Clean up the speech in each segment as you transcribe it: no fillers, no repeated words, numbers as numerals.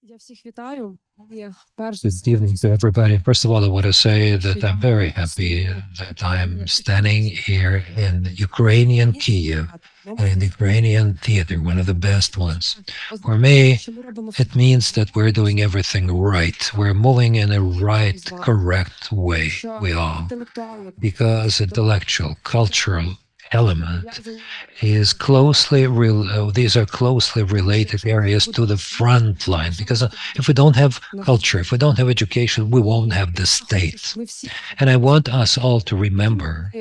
Good evening to everybody. First of all, I want to say that I'm very happy that I'm standing here in Ukrainian Kiev, in the Ukrainian theater, one of the best ones. For me, it means that we're doing everything right. We're moving in a right, correct way. We are. Because intellectual, cultural element is these are closely related areas to the front line, because if we don't have culture, if we don't have education, we won't have the state. And I want us all to remember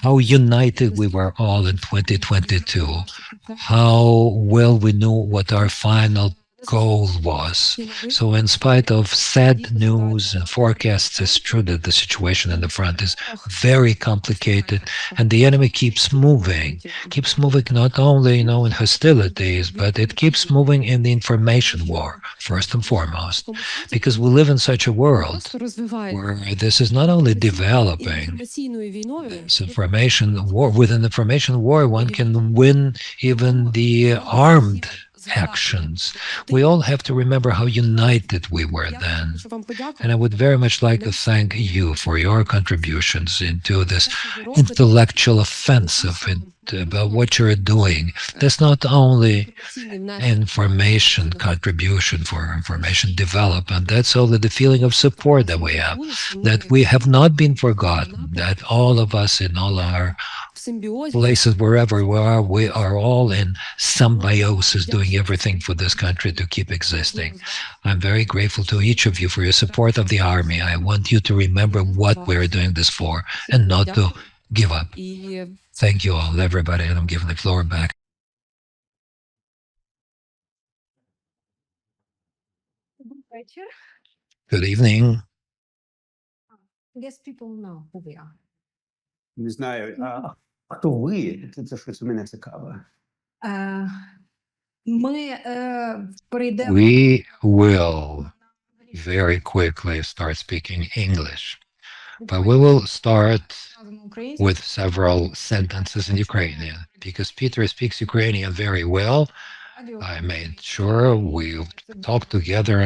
how united we were all in 2022, how well we knew what our final goal was. So in spite of sad news and forecasts, it's true that the situation in the front is very complicated, and the enemy keeps moving not only, in hostilities, but it keeps moving in the information war, first and foremost, because we live in such a world where this is not only developing. It's information war. With an information war, one can win even the armed actions. We all have to remember how united we were then. And I would very much like to thank you for your contributions into this intellectual offensive about what you're doing. That's not only information contribution for information development, that's only the feeling of support that we have not been forgotten, that all of us in all our places, wherever we are all in symbiosis, doing everything for this country to keep existing. I'm very grateful to each of you for your support of the army. I want you to remember what we're doing this for and not to give up. Thank you all, everybody, and I'm giving the floor back. Good evening. Не знаю, хто ви? Це щось мене цікаве. We will very quickly start speaking English, but we will start with several sentences in Ukrainian because Peter speaks Ukrainian very well. I made sure we talked together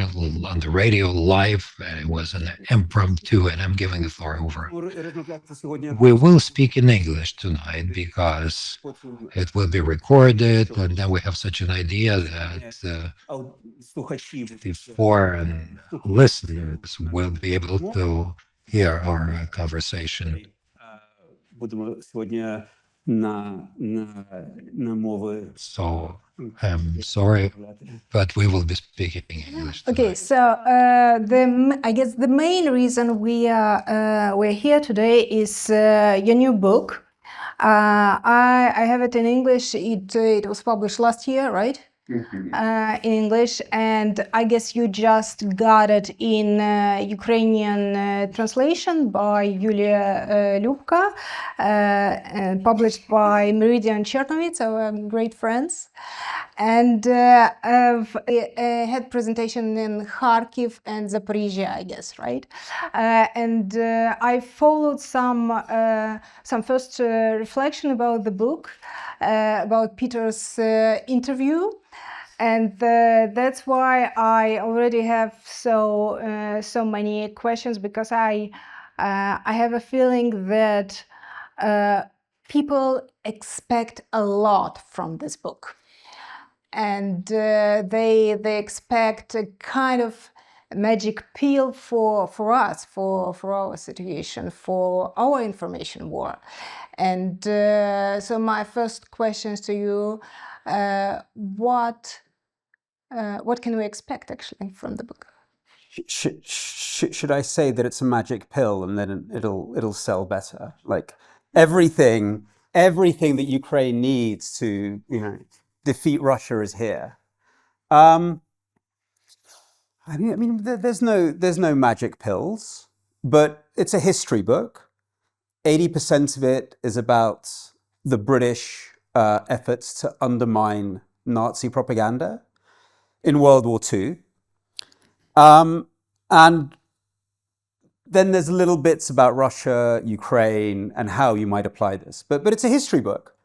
on the radio live, and it was an impromptu, and I'm giving the floor over. We will speak in English tonight because it will be recorded, and then we have such an idea that the foreign listeners will be able to hear our conversation. So I'm sorry, but we will be speaking English tonight. Okay, so I guess the main reason we're here today is your new book. I have it in English. It was published last year, right? In English, and I guess you just got it in Ukrainian translation by Yulia Lyubka, published by Meridian Chernovitz, our great friends. And I've had presentation in Kharkiv and Zaporizhia, I guess, right? And I followed some first reflection about the book, about Peter's interview. And that's why I already have so many questions, because I have a feeling that people expect a lot from this book, and they expect a kind of magic pill for us, for our situation, for our information war. And so my first questions to you: what can we expect actually from the book? Should I say that it's a magic pill and then it'll sell better? Like everything that Ukraine needs to defeat Russia is here. I mean, there's no magic pills, but it's a history book. 80% of it is about the British efforts to undermine Nazi propaganda in World War II. And then there's little bits about Russia, Ukraine, and how you might apply this. But it's a history book.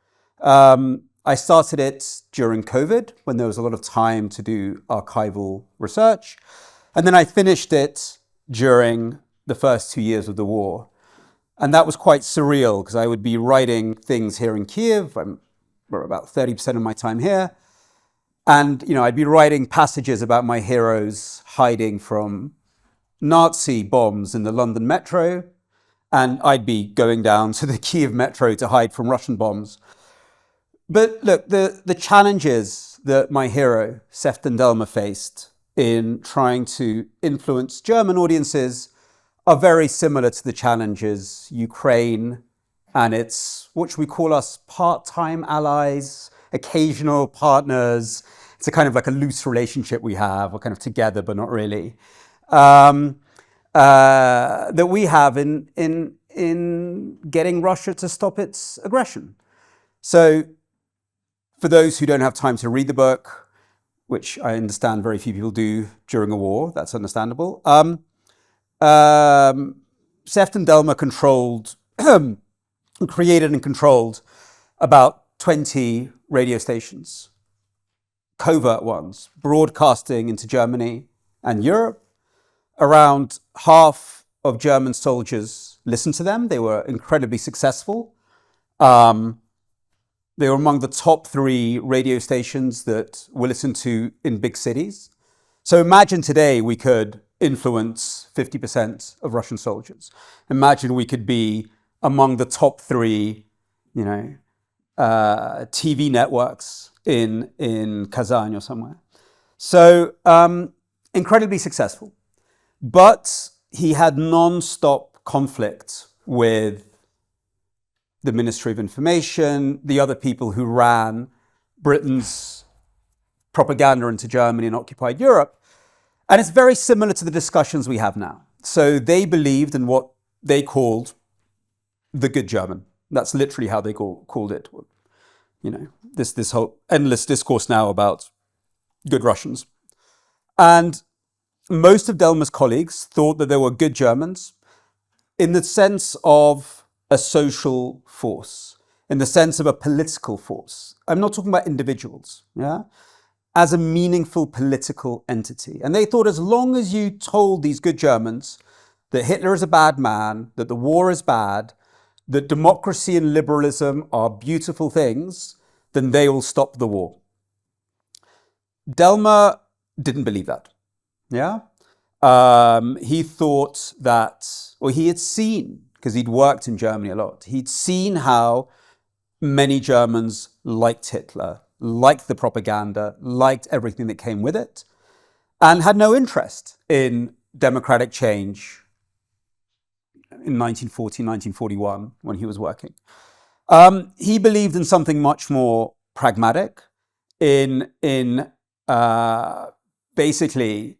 I started it during COVID when there was a lot of time to do archival research. And then I finished it during the first 2 years of the war. And that was quite surreal because I would be writing things here in Kiev. I'm about 30% of my time here. And, I'd be writing passages about my heroes hiding from Nazi bombs in the London metro. And I'd be going down to the Kiev metro to hide from Russian bombs. But look, the challenges that my hero, Sefton Delma, faced in trying to influence German audiences are very similar to the challenges Ukraine and its, what should we call us, part-time allies, occasional partners. It's a kind of like a loose relationship we have. We're kind of together, but not really. That we have in getting Russia to stop its aggression. So for those who don't have time to read the book, which I understand very few people do during a war, that's understandable. Sefton Delma created and controlled about 20 radio stations, covert ones, broadcasting into Germany and Europe. Around half of German soldiers listened to them. They were incredibly successful. They were among the top 3 radio stations that were listened to in big cities. So imagine today we could influence 50% of Russian soldiers. Imagine we could be among the top 3, TV networks in Kazan or somewhere. So incredibly successful. But he had non-stop conflict with the Ministry of Information, the other people who ran Britain's propaganda into Germany and occupied Europe. And it's very similar to the discussions we have now. So they believed in what they called the good German. That's literally how they called it. This whole endless discourse now about good Russians. And most of Delma's colleagues thought that there were good Germans in the sense of a social force, in the sense of a political force. I'm not talking about individuals, as a meaningful political entity. And they thought as long as you told these good Germans that Hitler is a bad man, that the war is bad, that democracy and liberalism are beautiful things, then they will stop the war. Delma didn't believe that. He thought that, or he had seen, because he'd worked in Germany a lot, he'd seen how many Germans liked Hitler, liked the propaganda, liked everything that came with it, and had no interest in democratic change in 1940, 1941, when he was working. He believed in something much more pragmatic, in basically,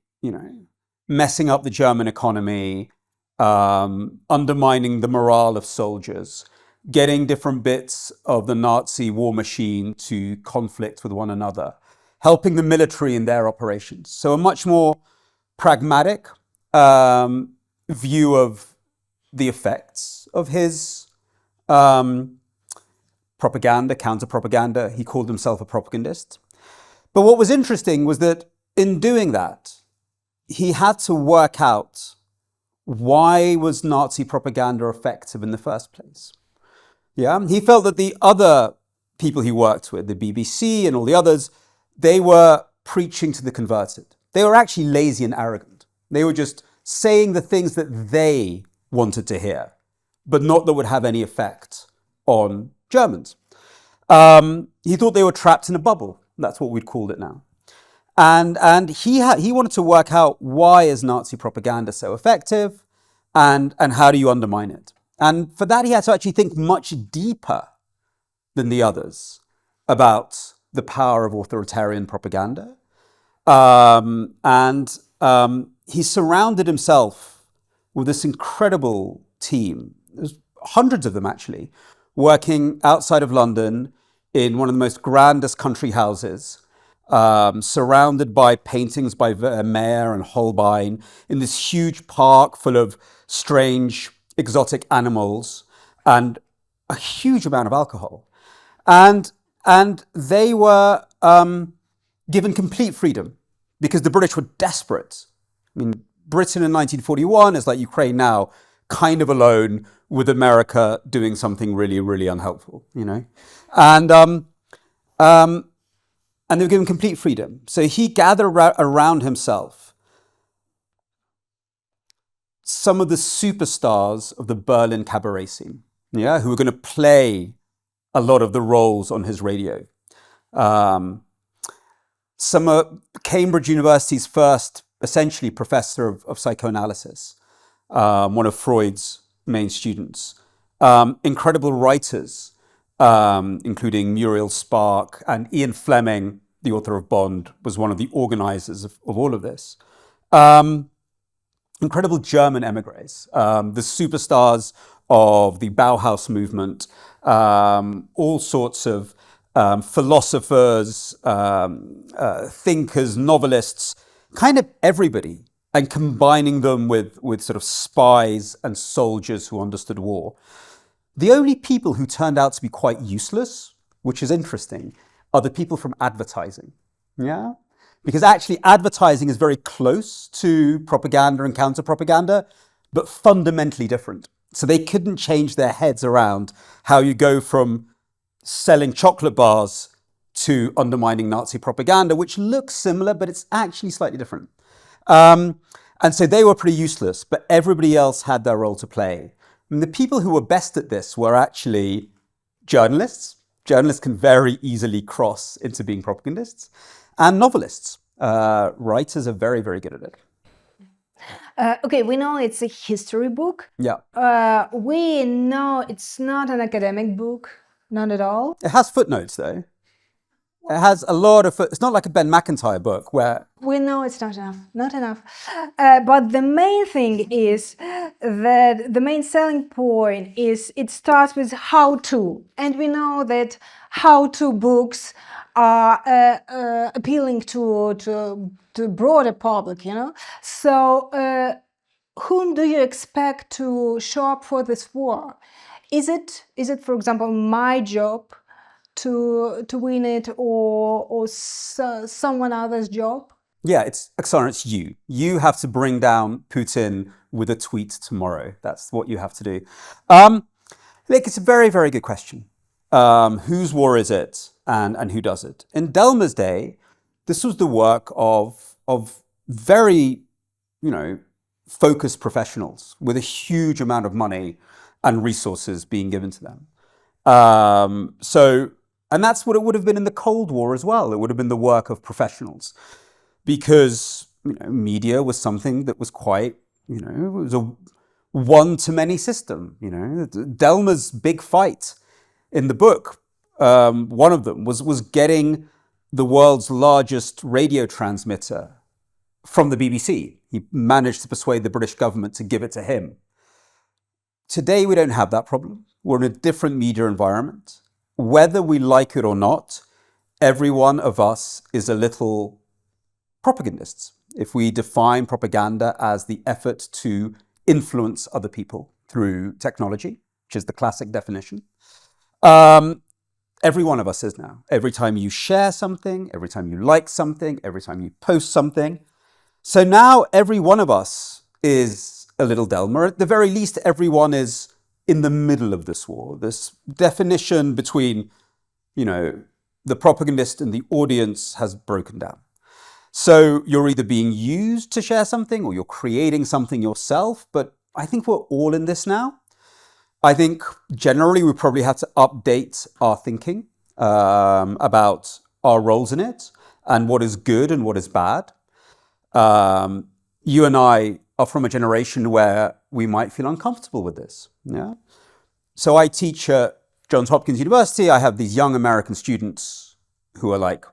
messing up the German economy, undermining the morale of soldiers, getting different bits of the Nazi war machine to conflict with one another, helping the military in their operations. So a much more pragmatic view of the effects of his propaganda, counter-propaganda. He called himself a propagandist. But what was interesting was that in doing that, he had to work out why was Nazi propaganda effective in the first place. He felt that the other people he worked with, the BBC and all the others, they were preaching to the converted. They were actually lazy and arrogant. They were just saying the things that they wanted to hear, but not that would have any effect on Germans. He thought they were trapped in a bubble. That's what we'd called it now. And he wanted to work out why is Nazi propaganda so effective, and how do you undermine it? And for that, he had to actually think much deeper than the others about the power of authoritarian propaganda. He surrounded himself with this incredible team. There's hundreds of them, actually, working outside of London in one of the most grandest country houses, surrounded by paintings by Vermeer and Holbein, in this huge park full of strange, exotic animals and a huge amount of alcohol. And And they were given complete freedom because the British were desperate. I mean, Britain in 1941 is like Ukraine now, kind of alone with America doing something really, really unhelpful, you know? And they were given complete freedom. So he gathered around himself some of the superstars of the Berlin cabaret scene, yeah, who were going to play a lot of the roles on his radio. Some of Cambridge University's first, essentially, professor of psychoanalysis, one of Freud's main students. Incredible writers, including Muriel Spark and Ian Fleming, the author of Bond, was one of the organizers of all of this. Incredible German emigres, the superstars of the Bauhaus movement, all sorts of philosophers, thinkers, novelists, kind of everybody, and combining them with sort of spies and soldiers who understood war. The only people who turned out to be quite useless, which is interesting, are the people from advertising. Yeah? Because actually advertising is very close to propaganda and counter-propaganda, but fundamentally different. So they couldn't change their heads around how you go from selling chocolate bars to undermining Nazi propaganda, which looks similar, but it's actually slightly different. And so they were pretty useless, but everybody else had their role to play. And the people who were best at this were actually journalists. Journalists can very easily cross into being propagandists. And novelists. Writers are very, very good at it. Okay, we know it's a history book. Yeah. We know it's not an academic book, not at all. It has footnotes, though. It has a lot of it's not like a Ben McIntyre book where... We know it's not enough. But the main thing is that the main selling point is it starts with how-to. And we know that how-to books are appealing to broader public, you know. So whom do you expect to show up for this war? Is it, for example, my job to win it, or someone else's job? Yeah, Oksana, it's you. You have to bring down Putin with a tweet tomorrow. That's what you have to do. Look, it's a very, very good question. Whose war is it, and who does it? In Delma's day, this was the work of very, focused professionals with a huge amount of money and resources being given to them. And that's what it would have been in the Cold War as well. It would have been the work of professionals, because media was something that was quite, it was a one-to-many system. Delma's big fight in the book, one of them was getting the world's largest radio transmitter from the BBC. He managed to persuade the British government to give it to him. Today, we don't have that problem. We're in a different media environment. Whether we like it or not, every one of us is a little propagandists. If we define propaganda as the effort to influence other people through technology, which is the classic definition, every one of us is now. Every time you share something, every time you like something, every time you post something. So now every one of us is a little Delma. At the very least, everyone is in the middle of this war. This definition between, the propagandist and the audience has broken down. So you're either being used to share something or you're creating something yourself. But I think we're all in this now. I think generally we probably had to update our thinking about our roles in it and what is good and what is bad. You and I are from a generation where we might feel uncomfortable with this. Yeah. So I teach at Johns Hopkins University. I have these young American students who are like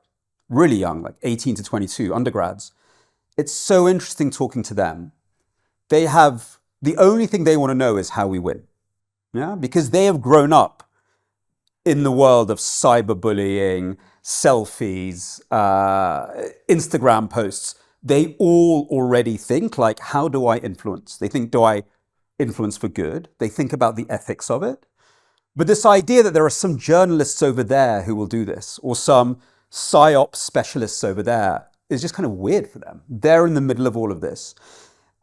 really young, like 18 to 22, undergrads. It's so interesting talking to them. They have, the only thing they want to know is how we win. Yeah, because they have grown up in the world of cyberbullying, selfies, Instagram posts. They all already think like, how do I influence? They think, do I influence for good? They think about the ethics of it. But this idea that there are some journalists over there who will do this, or some psyop specialists over there, is just kind of weird for them. They're in the middle of all of this.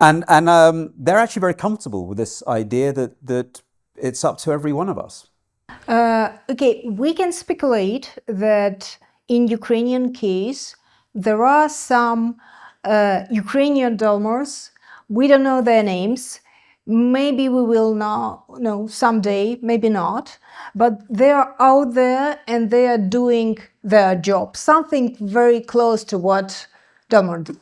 And they're actually very comfortable with this idea that it's up to every one of us. Okay, we can speculate that in Ukrainian case, there are some Ukrainian donors. We don't know their names. Maybe we will know someday, maybe not. But they are out there and they are doing their job, something very close to what donor did.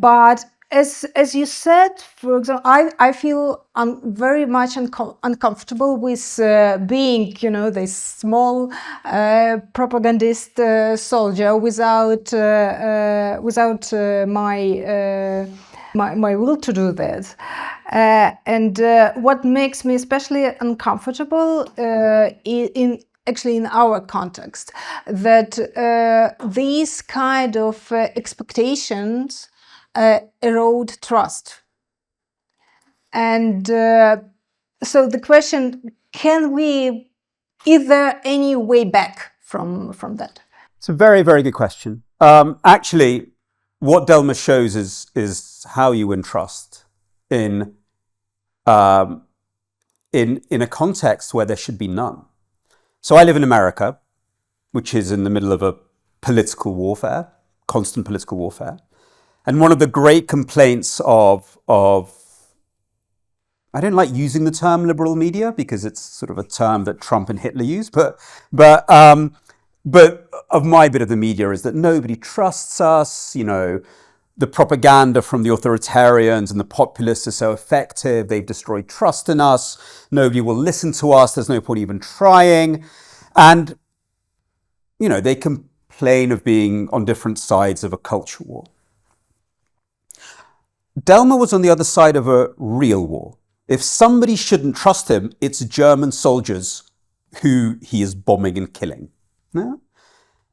But as you said, for example, I feel very much uncomfortable with being, this small propagandist soldier without my will to do that. And what makes me especially uncomfortable in our context, that these kind of expectations erode trust. And so the question, is there any way back from that? It's a very, very good question. Actually, what Delma shows is how you win trust in a context where there should be none. So I live in America, which is in the middle of a political warfare, constant political warfare. And one of the great complaints of I don't like using the term liberal media because it's sort of a term that Trump and Hitler used, but of my bit of the media is that nobody trusts us. The propaganda from the authoritarians and the populists is so effective. They've destroyed trust in us. Nobody will listen to us. There's no point even trying. And, they complain of being on different sides of a culture war. Delma was on the other side of a real war. If somebody shouldn't trust him, it's German soldiers who he is bombing and killing. No?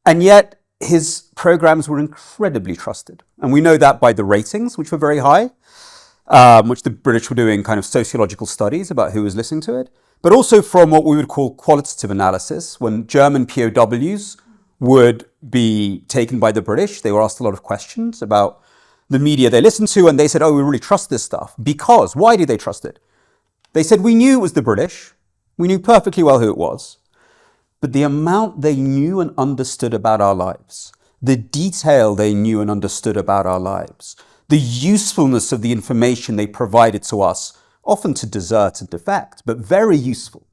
And yet his programs were incredibly trusted. And we know that by the ratings, which were very high, which the British were doing kind of sociological studies about who was listening to it, but also from what we would call qualitative analysis. When German POWs would be taken by the British, they were asked a lot of questions about the media they listened to, and they said, we really trust this stuff. Because, why do they trust it? They said, we knew it was the British. We knew perfectly well who it was. But the amount they knew and understood about our lives, the detail they knew and understood about our lives, the usefulness of the information they provided to us, often to desert and defect, but very useful.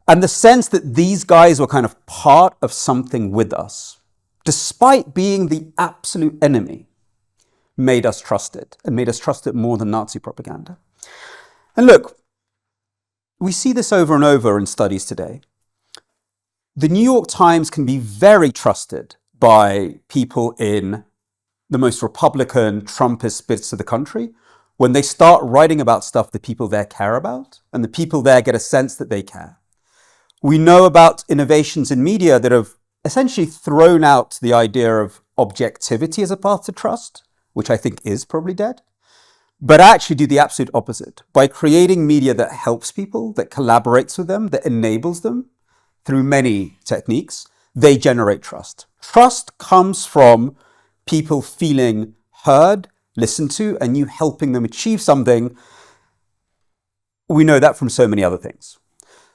And the sense that these guys were kind of part of something with us, despite being the absolute enemy, made us trust it, and made us trust it more than Nazi propaganda. And look, we see this over and over in studies today. The New York Times can be very trusted by people in the most Republican, Trumpist bits of the country when they start writing about stuff that people there care about, and the people there get a sense that they care. We know about innovations in media that have essentially thrown out the idea of objectivity as a path to trust, which I think is probably dead, but actually do the absolute opposite. By creating media that helps people, that collaborates with them, that enables them through many techniques, they generate trust. Trust comes from people feeling heard, listened to, and you helping them achieve something. We know that from so many other things.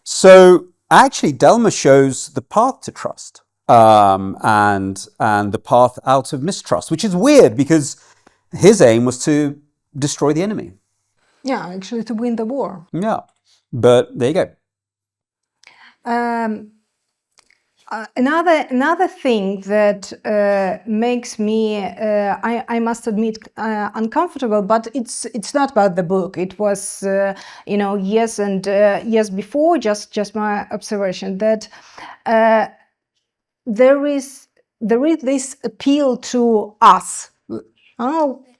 So actually, Delma shows the path to trust. And the path out of mistrust, which is weird because his aim was to destroy the enemy. Yeah, actually to win the war. Yeah, but there you go. Another thing that makes me, I must admit, uncomfortable, but it's not about the book. It was, years and years before, just my observation that there is this appeal to us.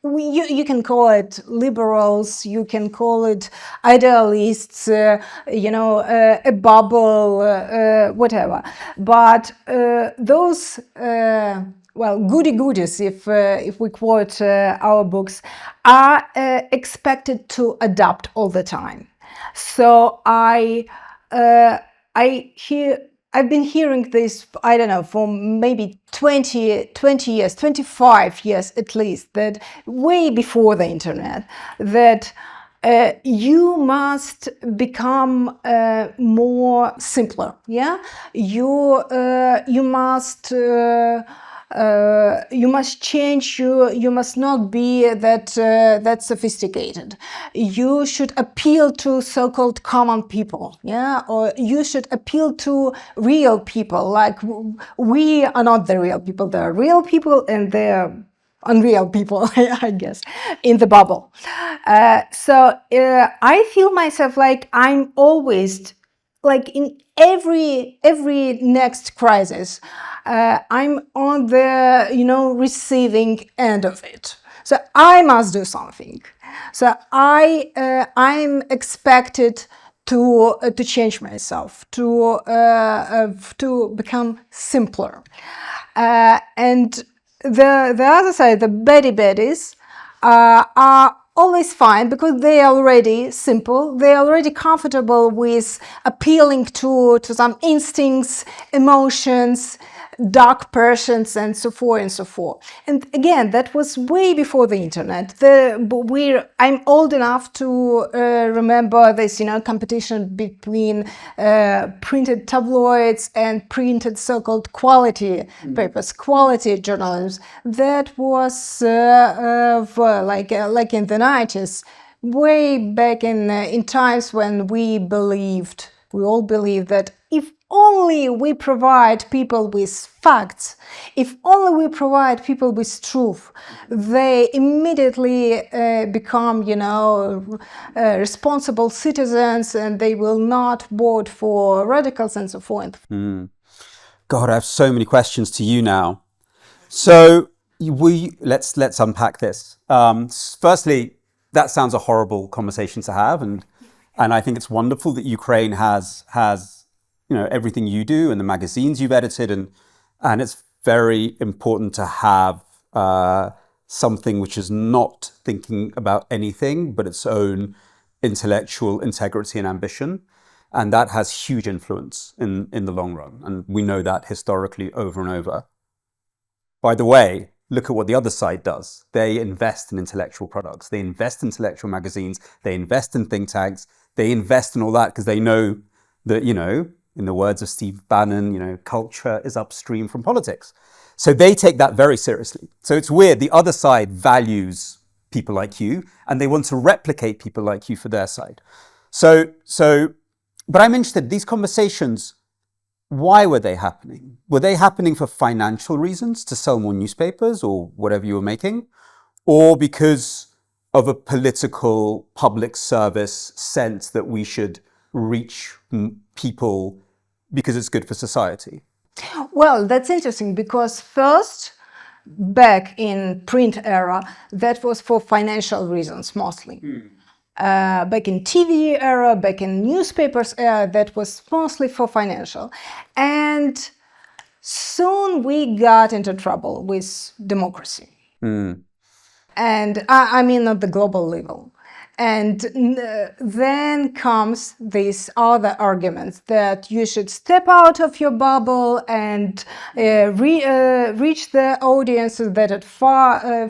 You can call it liberals, you can call it idealists, a bubble, whatever. But those, goody-goodies, if we quote our books, are expected to adapt all the time. So I I've been hearing this, I don't know, for maybe 20 years, 25 years at least, that way before the internet, that you must become more simpler. Yeah, you must. You must change. You must not be that sophisticated. You should appeal to so-called common people, yeah, or you should appeal to real people. Like we are not the real people. There are real people and they're unreal people, I guess, in the bubble. So I feel myself like I'm always, like in every next crisis, I'm on the receiving end of it. So I must do something. So I'm expected to change myself, to become simpler, and the other side, the baddies, are always fine because they are already simple. They are already comfortable with appealing to some instincts, emotions, dark persons, and so forth and so forth. And again, that was way before the internet. I'm old enough to remember this, competition between printed tabloids and printed so-called quality papers, quality journalism. That was like in the 90s, way back in times when we all believed that if only we provide people with facts, if only we provide people with truth, they immediately become, responsible citizens, and they will not vote for radicals and so forth. God, I have so many questions to you now. So let's unpack this. Firstly, that sounds a horrible conversation to have, and I think it's wonderful that Ukraine has everything you do and the magazines you've edited, and it's very important to have something which is not thinking about anything but its own intellectual integrity and ambition, and that has huge influence in the long run, and we know that historically over and over. By the way, look at what the other side does. They invest in intellectual products, they invest in intellectual magazines, they invest in think tanks, they invest in all that because they know that, in the words of Steve Bannon, culture is upstream from politics. So they take that very seriously. So it's weird. The other side values people like you, and they want to replicate people like you for their side. But I'm interested, these conversations, why were they happening? Were they happening for financial reasons, to sell more newspapers or whatever you were making? Or because of a political public service sense that we should reach people because it's good for society? Well, that's interesting because first, back in print era, that was for financial reasons mostly. Back in TV era, back in newspapers era, that was mostly for financial. And soon we got into trouble with democracy. And I mean at the global level. And then comes these other arguments that you should step out of your bubble and reach the audiences that are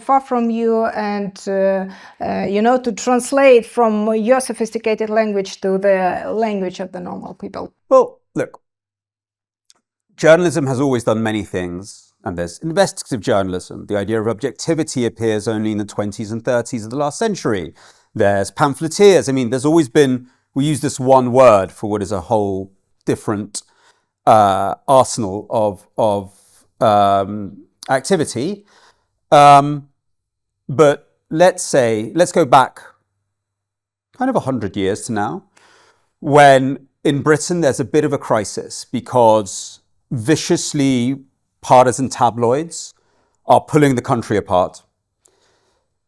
far from you, and to translate from your sophisticated language to the language of the normal people. Well, look, journalism has always done many things, and there's investigative journalism. The idea of objectivity appears only in the 20s and 30s of the last century. There's pamphleteers. I mean, there's always been, we use this one word for what is a whole different arsenal of activity. But let's go back kind of 100 years to now, when in Britain there's a bit of a crisis because viciously partisan tabloids are pulling the country apart.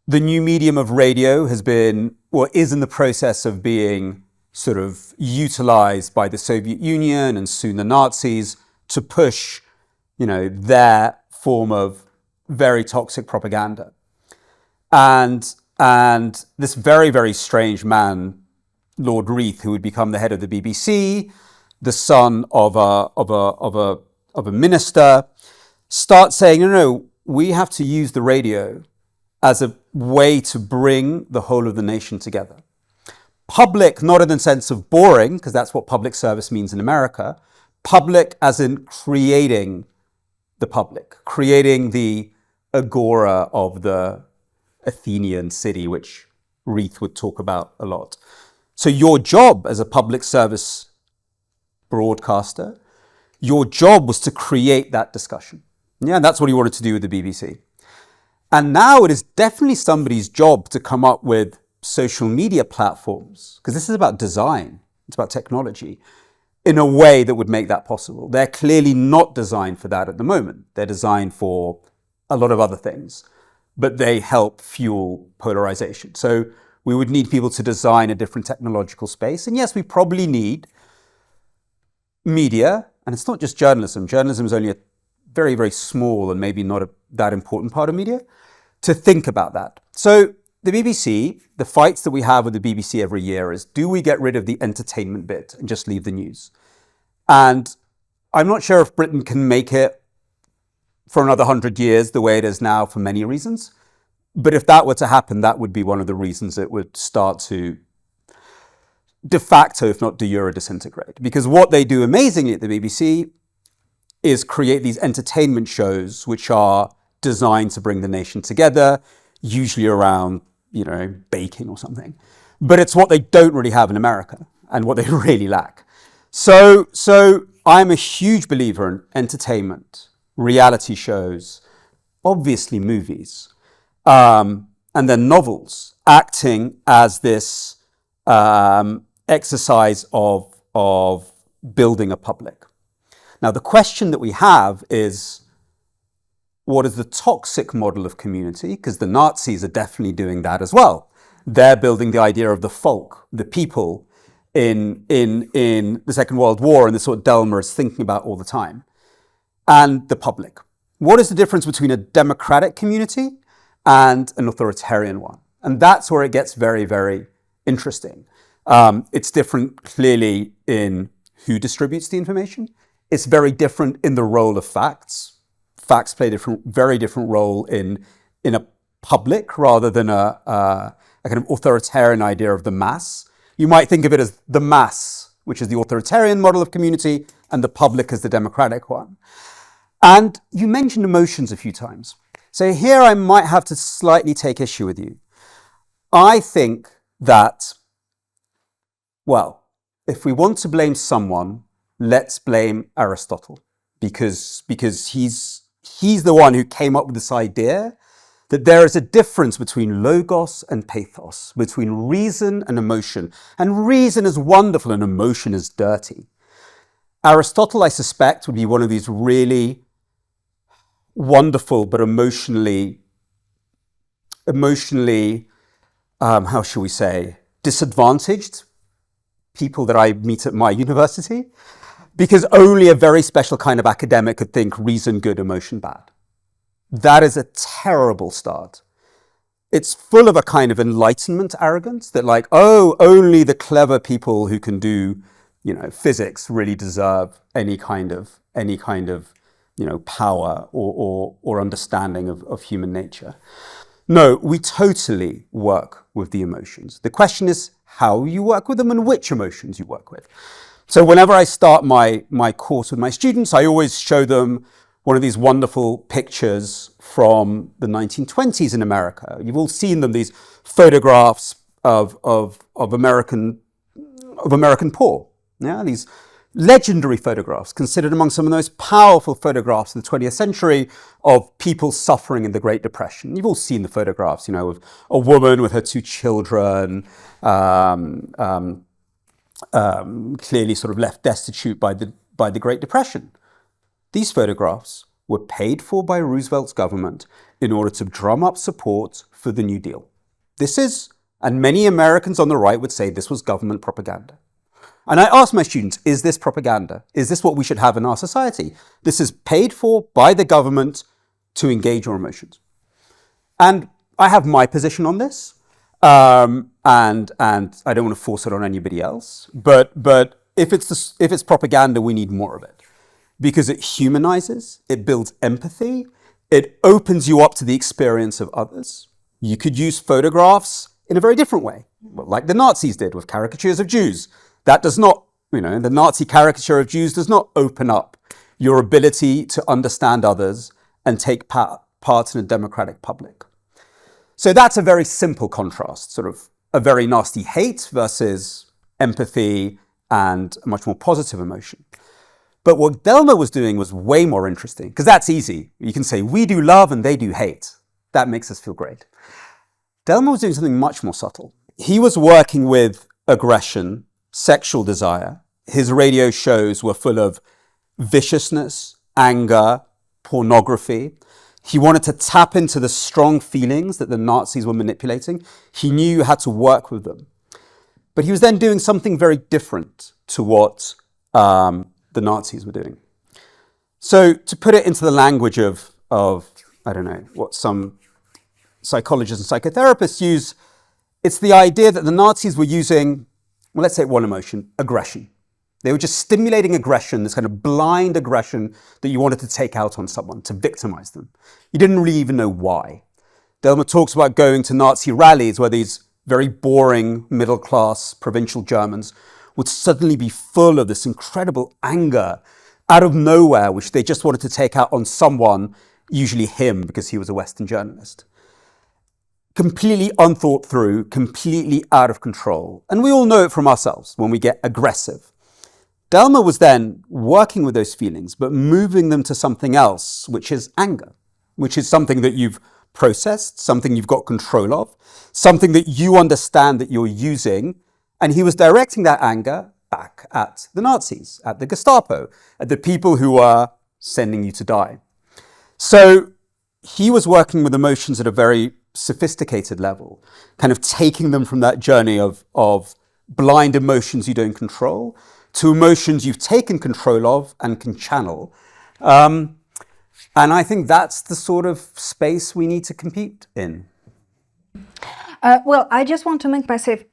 The new medium of radio has been, or is in the process of being sort of utilized by the Soviet Union and soon the Nazis to push, their form of very toxic propaganda. And this very, very strange man, Lord Reith, who would become the head of the BBC, the son of a minister, start saying, no, we have to use the radio as a way to bring the whole of the nation together. Public, not in the sense of boring, because that's what public service means in America. Public as in creating the public, creating the agora of the Athenian city, which Reith would talk about a lot. So your job as a public service broadcaster, your job was to create that discussion. Yeah, and that's what he wanted to do with the BBC. And now it is definitely somebody's job to come up with social media platforms, because this is about design, it's about technology, in a way that would make that possible. They're clearly not designed for that at the moment. They're designed for a lot of other things, but they help fuel polarization. So we would need people to design a different technological space. And yes, we probably need media, and it's not just journalism. Journalism is only a very, very small and maybe not that important part of media, to think about that. So the BBC, the fights that we have with the BBC every year is, do we get rid of the entertainment bit and just leave the news? And I'm not sure if Britain can make it for another 100 years the way it is now for many reasons. But if that were to happen, that would be one of the reasons it would start to de facto, if not de jure, disintegrate. Because what they do amazingly at the BBC is create these entertainment shows which are designed to bring the nation together, usually around, baking or something. But it's what they don't really have in America and what they really lack. So I'm a huge believer in entertainment, reality shows, obviously movies, and then novels, acting as this exercise of building a public. Now, the question that we have is, what is the toxic model of community? Because the Nazis are definitely doing that as well. They're building the idea of the folk, the people in the Second World War, and this is what Delmer is thinking about all the time. And the public. What is the difference between a democratic community and an authoritarian one? And that's where it gets very, very interesting. It's different clearly in who distributes the information. It's very different in the role of facts. Facts play a very different role in a public rather than a kind of authoritarian idea of the mass. You might think of it as the mass, which is the authoritarian model of community, and the public as the democratic one. And you mentioned emotions a few times. So here I might have to slightly take issue with you. I think that, well, if we want to blame someone, let's blame Aristotle, because he's the one who came up with this idea that there is a difference between logos and pathos, between reason and emotion. And reason is wonderful and emotion is dirty. Aristotle, I suspect, would be one of these really wonderful but emotionally, how shall we say, disadvantaged people that I meet at my university, because only a very special kind of academic could think reason good, emotion bad. That is a terrible start. It's full of a kind of enlightenment arrogance that only the clever people who can do, physics really deserve any kind of power or understanding of human nature. No, we totally work with the emotions. The question is how you work with them and which emotions you work with. So whenever I start my course with my students, I always show them one of these wonderful pictures from the 1920s in America. You've all seen them, these photographs of American poor. Yeah, these legendary photographs, considered among some of the most powerful photographs of the 20th century of people suffering in the Great Depression. You've all seen the photographs, of a woman with her two children, clearly sort of left destitute by the Great Depression. These photographs were paid for by Roosevelt's government in order to drum up support for the New Deal. This is, and many Americans on the right would say this was government propaganda. And I ask my students, is this propaganda? Is this what we should have in our society? This is paid for by the government to engage your emotions. And I have my position on this. and I don't want to force it on anybody else. But if it's propaganda, we need more of it because it humanizes, it builds empathy, it opens you up to the experience of others. You could use photographs in a very different way, like the Nazis did with caricatures of Jews. That does not, the Nazi caricature of Jews does not open up your ability to understand others and take part in a democratic public. So that's a very simple contrast, sort of a very nasty hate versus empathy and a much more positive emotion. But what Delma was doing was way more interesting, because that's easy. You can say, we do love and they do hate. That makes us feel great. Delma was doing something much more subtle. He was working with aggression, sexual desire. His radio shows were full of viciousness, anger, pornography. He wanted to tap into the strong feelings that the Nazis were manipulating. He knew you had to work with them. But he was then doing something very different to what the Nazis were doing. So to put it into the language of I don't know, what some psychologists and psychotherapists use, it's the idea that the Nazis were using, well, let's say one emotion, aggression. They were just stimulating aggression, this kind of blind aggression that you wanted to take out on someone, to victimize them. You didn't really even know why. Delma talks about going to Nazi rallies where these very boring middle-class provincial Germans would suddenly be full of this incredible anger out of nowhere, which they just wanted to take out on someone, usually him, because he was a Western journalist. Completely unthought through, completely out of control. And we all know it from ourselves when we get aggressive. Delma was then working with those feelings, but moving them to something else, which is anger, which is something that you've processed, something you've got control of, something that you understand that you're using. And he was directing that anger back at the Nazis, at the Gestapo, at the people who are sending you to die. So he was working with emotions at a very sophisticated level, kind of taking them from that journey of blind emotions you don't control to emotions you've taken control of and can channel. And I think that's the sort of space we need to compete in. Well, I just want to make myself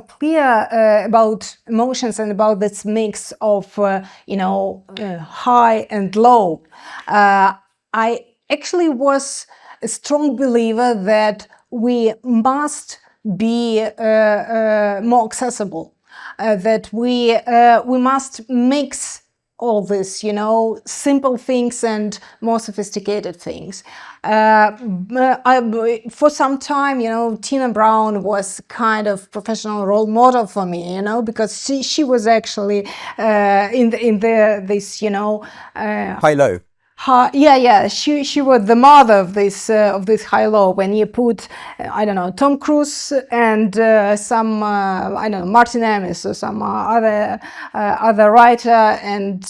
clear about emotions and about this mix of, high and low. I actually was a strong believer that we must be more accessible, that we must mix all this, simple things and more sophisticated things. For some time, Tina Brown was kind of professional role model for me, because she was actually in this, High-low. She was the mother of this high-low. When you put, Tom Cruise and some, Martin Amis or some other writer and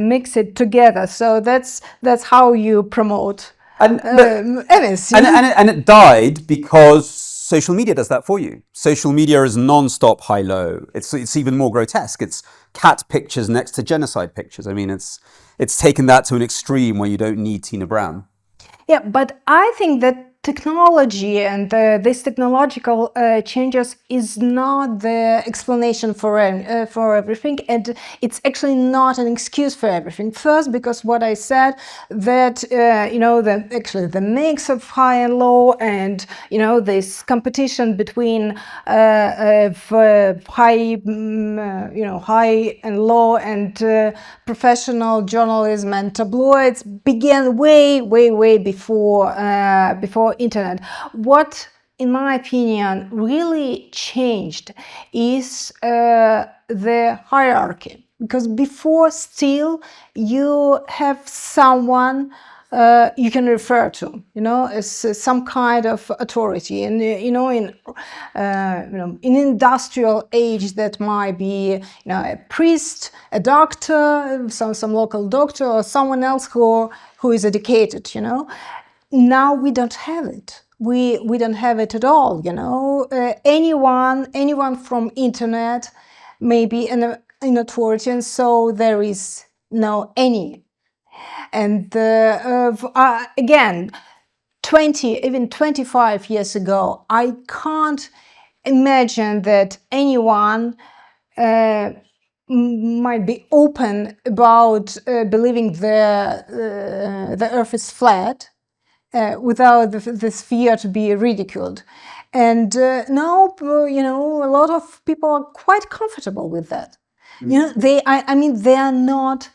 mix it together. So that's how you promote Amis. And it died because social media does that for you. Social media is non-stop high-low. It's even more grotesque. It's cat pictures next to genocide pictures. I mean, it's taken that to an extreme where you don't need Tina Brown. Yeah, but I think that technology and these technological changes is not the explanation for everything, and it's actually not an excuse for everything. First, because what I said, that the mix of high and low, and this competition between high and low and professional journalism and tabloids began way before internet. What, in my opinion, really changed is the hierarchy, because before still you have someone you can refer to, as some kind of authority, and in industrial age that might be a priest, a doctor, some local doctor, or someone else who is educated. Now we don't have it. We don't have it at all. Anyone from internet may be an authority, and so there is no any. And again, 20, even 25 years ago, I can't imagine that anyone might be open about believing the Earth is flat without this fear to be ridiculed. And now, a lot of people are quite comfortable with that. I mean, they're not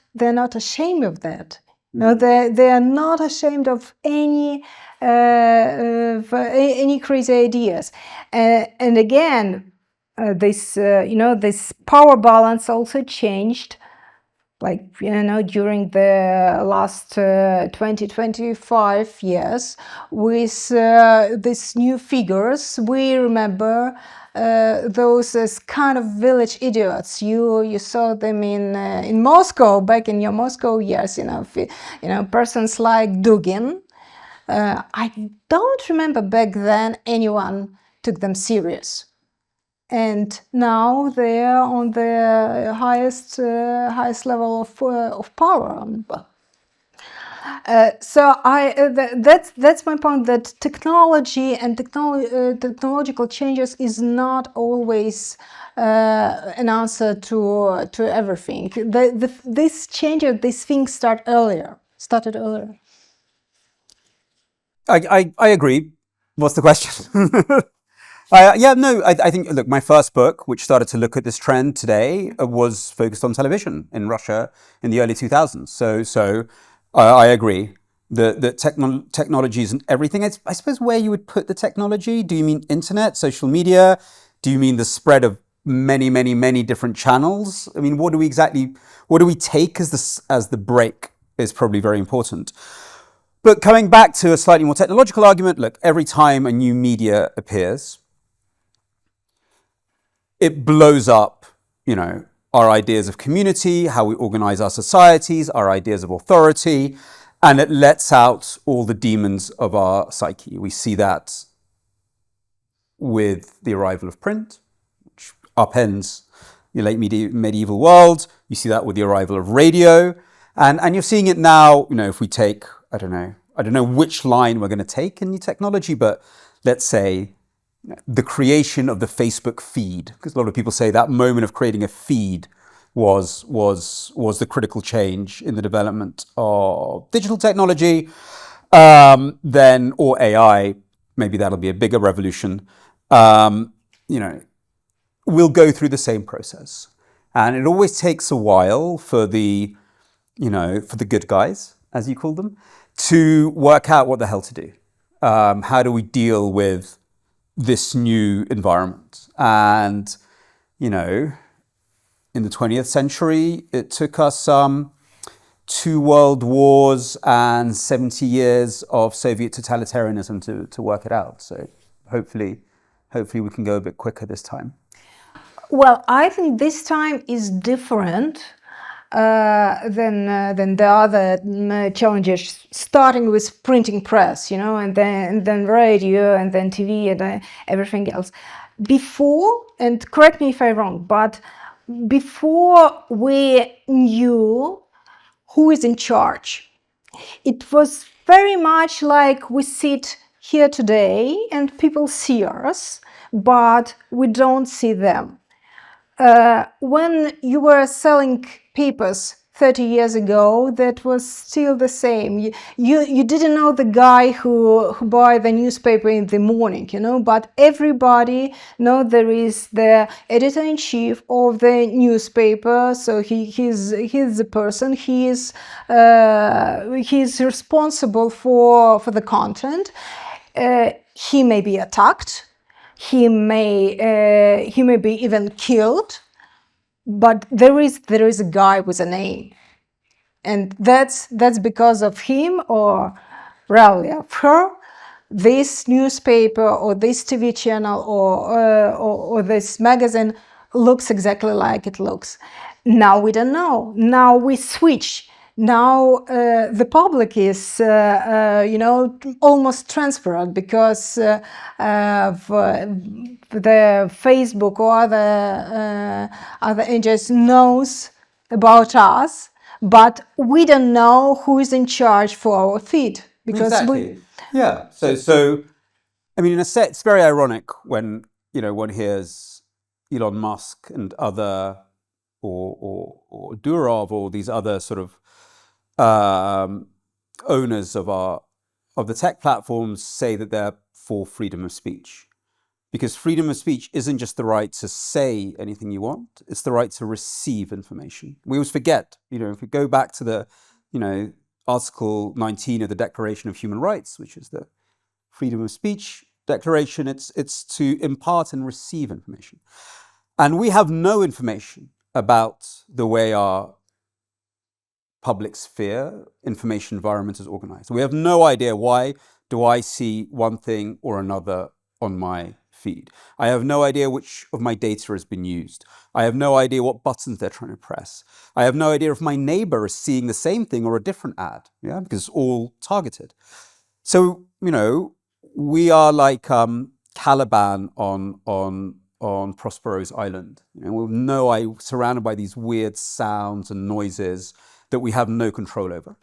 ashamed of that. No, they are not ashamed of any crazy ideas. And again, this power balance also changed. During the last 20-25 years, with these new figures, we remember those as kind of village idiots. You saw them in Moscow back in your Moscow years. Persons like Dugin. I don't remember back then anyone took them serious. And now they are on the highest level of power. That's my point. That technology and technological changes is not always an answer to everything. These things started earlier. I agree. What's the question? I think, look, my first book, which started to look at this trend today, was focused on television in Russia in the early 2000s. So I agree that technology isn't everything. I suppose where you would put the technology. Do you mean internet, social media? Do you mean the spread of many, many, many different channels? I mean, what do we take as the break is probably very important. But coming back to a slightly more technological argument, look, every time a new media appears, it blows up, our ideas of community, how we organize our societies, our ideas of authority, and it lets out all the demons of our psyche. We see that with the arrival of print, which upends the late medieval world. You see that with the arrival of radio, and you're seeing it now, if we take, I don't know which line we're going to take in new technology, but let's say the creation of the Facebook feed, because a lot of people say that moment of creating a feed was the critical change in the development of digital technology, or AI. Maybe that'll be a bigger revolution. We'll go through the same process, and it always takes a while for the good guys, as you call them, to work out what the hell to do. How do we deal with this new environment? And, in the 20th century, it took us 2 world wars and 70 years of Soviet totalitarianism to work it out. So hopefully we can go a bit quicker this time. Well, I think this time is different than the other challenges, starting with printing press, and then radio, and then TV, and everything else. Before, and correct me if I'm wrong, but before we knew who is in charge, it was very much like we sit here today and people see us, but we don't see them. When you were selling papers 30 years ago, that was still the same. You didn't know the guy who buy the newspaper in the morning, but everybody know there is the editor-in-chief of the newspaper, so he's the person, he's responsible for the content. He may be attacked, he may be even killed, but there is a guy with a name, and that's because of him, or really of her, this newspaper or this TV channel or this magazine looks exactly like it looks. Now we don't know. Now we switch. Now the public is, almost transparent because of the Facebook or other agents knows about us, but we don't know who is in charge for our feed, because exactly. Yeah. So I mean, in a sense, it's very ironic when one hears Elon Musk and other or Durov or these other sort of owners of the tech platforms say that they're for freedom of speech. Because freedom of speech isn't just the right to say anything you want, it's the right to receive information. We always forget, if we go back to the, Article 19 of the Declaration of Human Rights, which is the freedom of speech declaration, it's to impart and receive information. And we have no information about the way our public sphere information environment is organized. We have no idea why do I see one thing or another on my feed. I have no idea which of my data has been used. I have no idea what buttons they're trying to press. I have no idea if my neighbor is seeing the same thing or a different ad, because it's all targeted. So, we are like Caliban on Prospero's island. We're surrounded by these weird sounds and noises that we have no control over.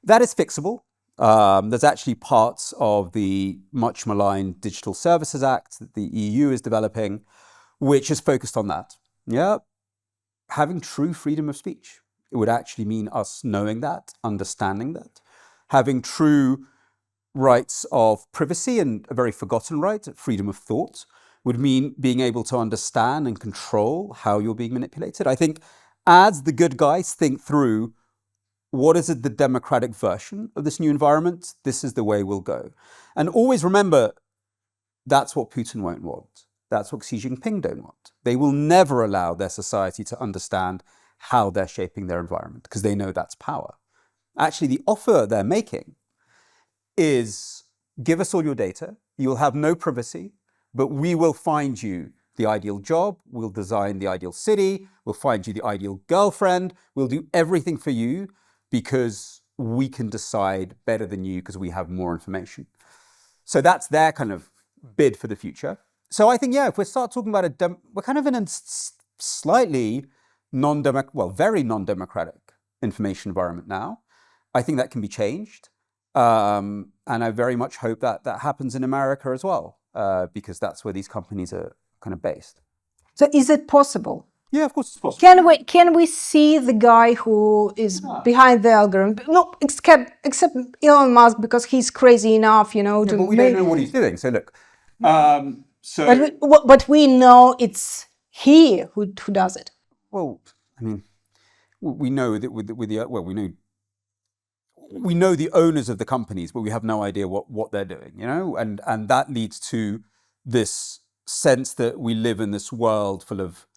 That is fixable. There's actually parts of the much maligned Digital Services Act that the EU is developing, which is focused on that. Having true freedom of speech. It would actually mean us knowing that, understanding that, having true rights of privacy, and a very forgotten right, freedom of thought, would mean being able to understand and control how you're being manipulated. I think as the good guys think through what is it, the democratic version of this new environment, this is the way we'll go. And always remember, that's what Putin won't want. That's what Xi Jinping don't want. They will never allow their society to understand how they're shaping their environment, because they know that's power. Actually, the offer they're making is, give us all your data, you'll have no privacy, but we will find you the ideal job, we'll design the ideal city, we'll find you the ideal girlfriend, we'll do everything for you because we can decide better than you because we have more information. So that's their kind of bid for the future. So I think, if we start talking about we're kind of in a slightly very non-democratic information environment now. I think that can be changed. And I very much hope that that happens in America as well, because that's where these companies are kind of based. So is it possible? Yeah, of course it's possible. Can we see the guy who is behind the algorithm? No, except Elon Musk, because he's crazy enough, But we don't know what he's doing. So look, but we know it's he who does it. Well, I mean, we know that we know the owners of the companies, but we have no idea what they're doing, and that leads to this sense that we live in this world full of,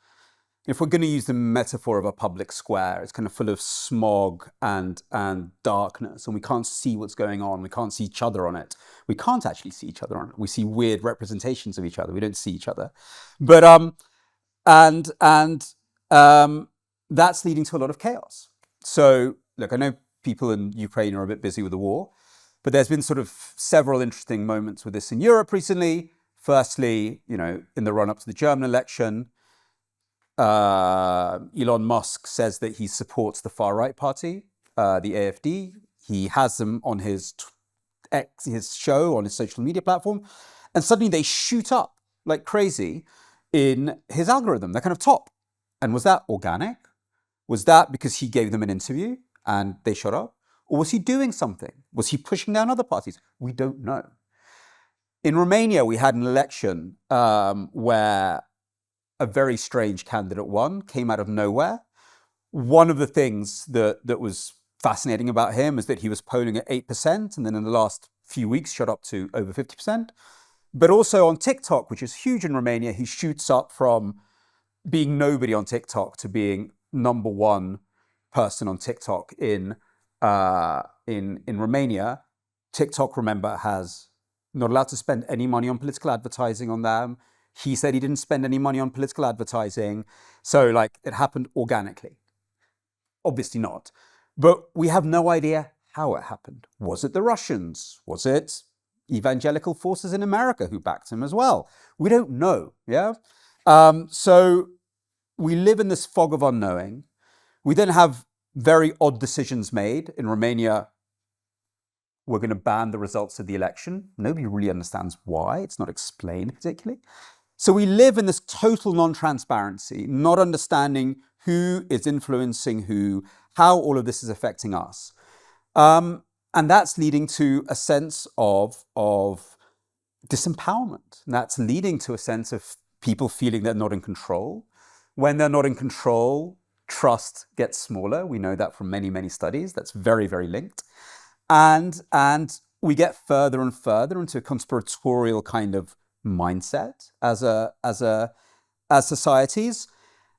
if we're going to use the metaphor of a public square, it's kind of full of smog and darkness, and we can't see what's going on. We can't see each other on it. We can't actually see each other on it. We see weird representations of each other. We don't see each other. But that's leading to a lot of chaos. So look, I know people in Ukraine are a bit busy with the war, but there's been sort of several interesting moments with this in Europe recently. Firstly, in the run-up to the German election, Elon Musk says that he supports the far-right party, the AfD. He has them on his show, on his social media platform, and suddenly they shoot up like crazy in his algorithm. They're kind of top. And was that organic? Was that because he gave them an interview and they shot up? Or was he doing something? Was he pushing down other parties? We don't know. In Romania, we had an election where a very strange candidate won, came out of nowhere. One of the things that was fascinating about him is that he was polling at 8%, and then in the last few weeks shot up to over 50%. But also on TikTok, which is huge in Romania, he shoots up from being nobody on TikTok to being number one person on TikTok in Romania. TikTok, remember, has not allowed to spend any money on political advertising on them. He said he didn't spend any money on political advertising. So it happened organically. Obviously not. But we have no idea how it happened. Was it the Russians? Was it evangelical forces in America who backed him as well? We don't know. So we live in this fog of unknowing. We then have very odd decisions made. In Romania, we're going to ban the results of the election. Nobody really understands why. It's not explained particularly. So we live in this total non-transparency, not understanding who is influencing who, how all of this is affecting us. And that's leading to a sense of disempowerment. And that's leading to a sense of people feeling they're not in control. When they're not in control, trust gets smaller. We know that from many, many studies. That's very, very linked. And we get further and further into a conspiratorial kind of mindset as societies.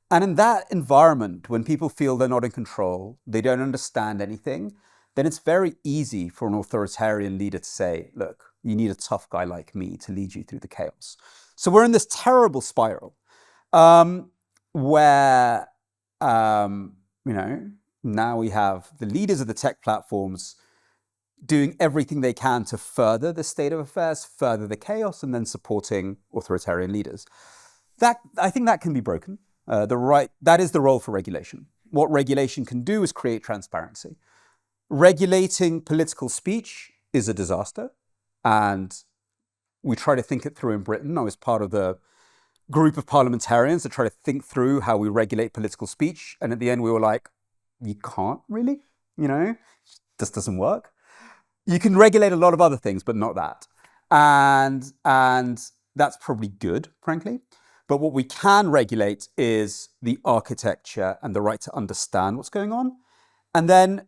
And in that environment, when people feel they're not in control, they don't understand anything, then it's very easy for an authoritarian leader to say, look, you need a tough guy like me to lead you through the chaos. So we're in this terrible spiral where, now we have the leaders of the tech platforms doing everything they can to further the state of affairs, further the chaos, and then supporting authoritarian leaders. I think that can be broken. That is the role for regulation. What regulation can do is create transparency. Regulating political speech is a disaster, and we try to think it through in Britain. I was part of the group of parliamentarians that try to think through how we regulate political speech, and at the end we were like, you can't really, this doesn't work. You can regulate a lot of other things, but not that. And that's probably good, frankly. But what we can regulate is the architecture and the right to understand what's going on, and then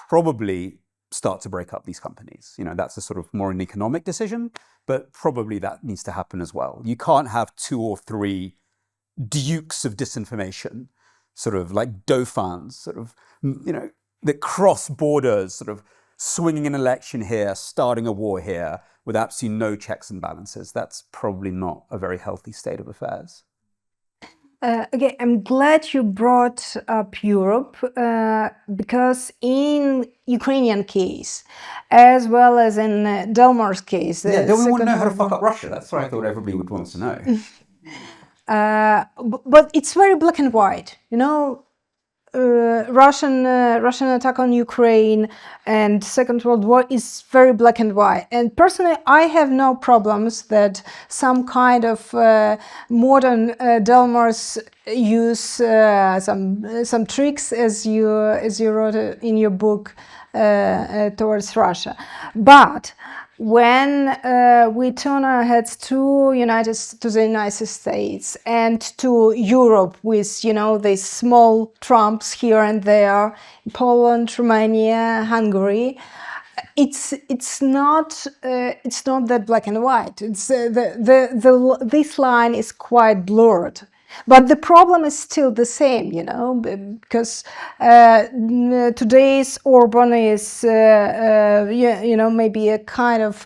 probably start to break up these companies. That's a sort of more an economic decision, but probably that needs to happen as well. You can't have 2 or 3 dukes of disinformation, sort of like dauphins, sort of, that cross borders, sort of swinging an election here, starting a war here, with absolutely no checks and balances. That's probably not a very healthy state of affairs. Okay, I'm glad you brought up Europe because in Ukrainian case, as well as in Delmar's case... don't we want to know how to fuck up Russia? That's what I thought everybody would want to know. But it's very black and white, Russian attack on Ukraine and Second World War is very black and white. And personally, I have no problems that some kind of modern Delmars use some tricks, as you wrote in your book, towards Russia. But when we turn our heads to the United States and to Europe with, these small Trumps here and there, Poland, Romania, Hungary, it's not that black and white. It's this line is quite blurred. But the problem is still the same, because today's Orban is, maybe a kind of,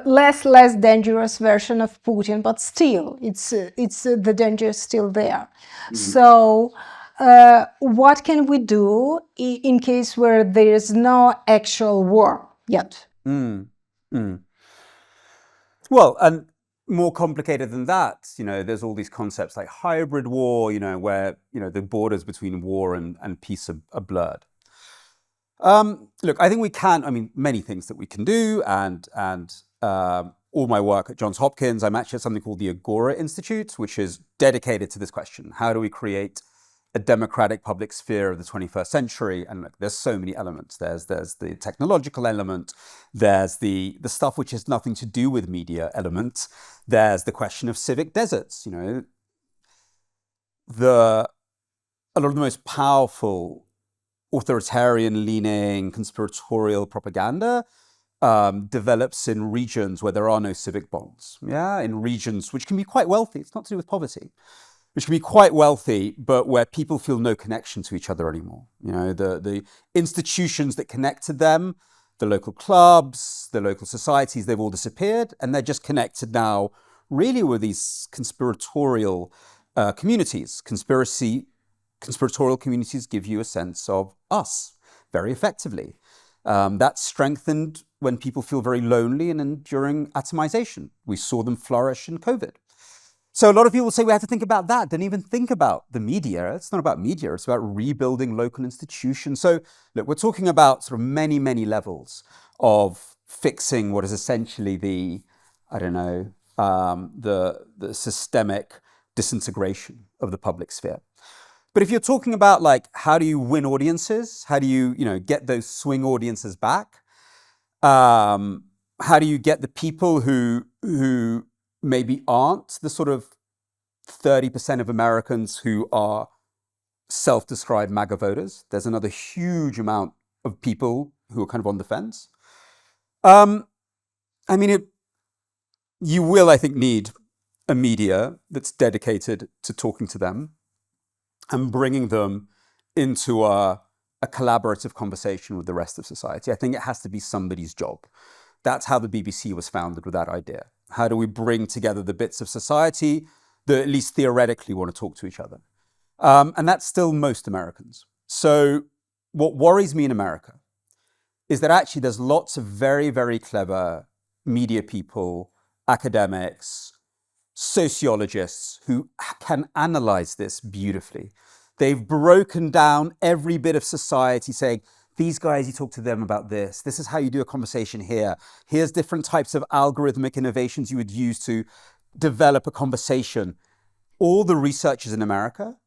less dangerous version of Putin, but still, it's the danger is still there. Mm-hmm. So, what can we do in case where there is no actual war yet? Well, and more complicated than that, there's all these concepts like hybrid war, where, the borders between war and peace are blurred. Look, I think we can, many things that we can do, and all my work at Johns Hopkins, I'm actually at something called the Agora Institute, which is dedicated to this question. How do we create a democratic public sphere of the 21st century? And look, there's so many elements. There's the technological element. There's the stuff which has nothing to do with media element. There's the question of civic deserts. A lot of the most powerful authoritarian-leaning conspiratorial propaganda develops in regions where there are no civic bonds. Yeah, in regions which can be quite wealthy. It's not to do with poverty. Which can be quite wealthy, but where people feel no connection to each other anymore. The institutions that connected them, the local clubs, the local societies, they've all disappeared, and they're just connected now really with these conspiratorial communities. Conspiratorial communities give you a sense of us very effectively. That's strengthened when people feel very lonely and during atomization. We saw them flourish in COVID. So a lot of people say we have to think about that. Don't even think about the media. It's not about media. It's about rebuilding local institutions. So look, we're talking about sort of many, many levels of fixing what is essentially the, I don't know, the systemic disintegration of the public sphere. But if you're talking about like, how do you win audiences? How do you, get those swing audiences back? How do you get the people who maybe aren't the sort of 30% of Americans who are self-described MAGA voters? There's another huge amount of people who are kind of on the fence. You will, I think, need a media that's dedicated to talking to them and bringing them into a collaborative conversation with the rest of society. I think it has to be somebody's job. That's how the BBC was founded, with that idea. How do we bring together the bits of society that at least theoretically want to talk to each other? And that's still most Americans. So what worries me in America is that actually there's lots of very, very clever media people, academics, sociologists who can analyze this beautifully. They've broken down every bit of society, saying, these guys, you talk to them about this. This is how you do a conversation here. Here's different types of algorithmic innovations you would use to develop a conversation. All the research is in America,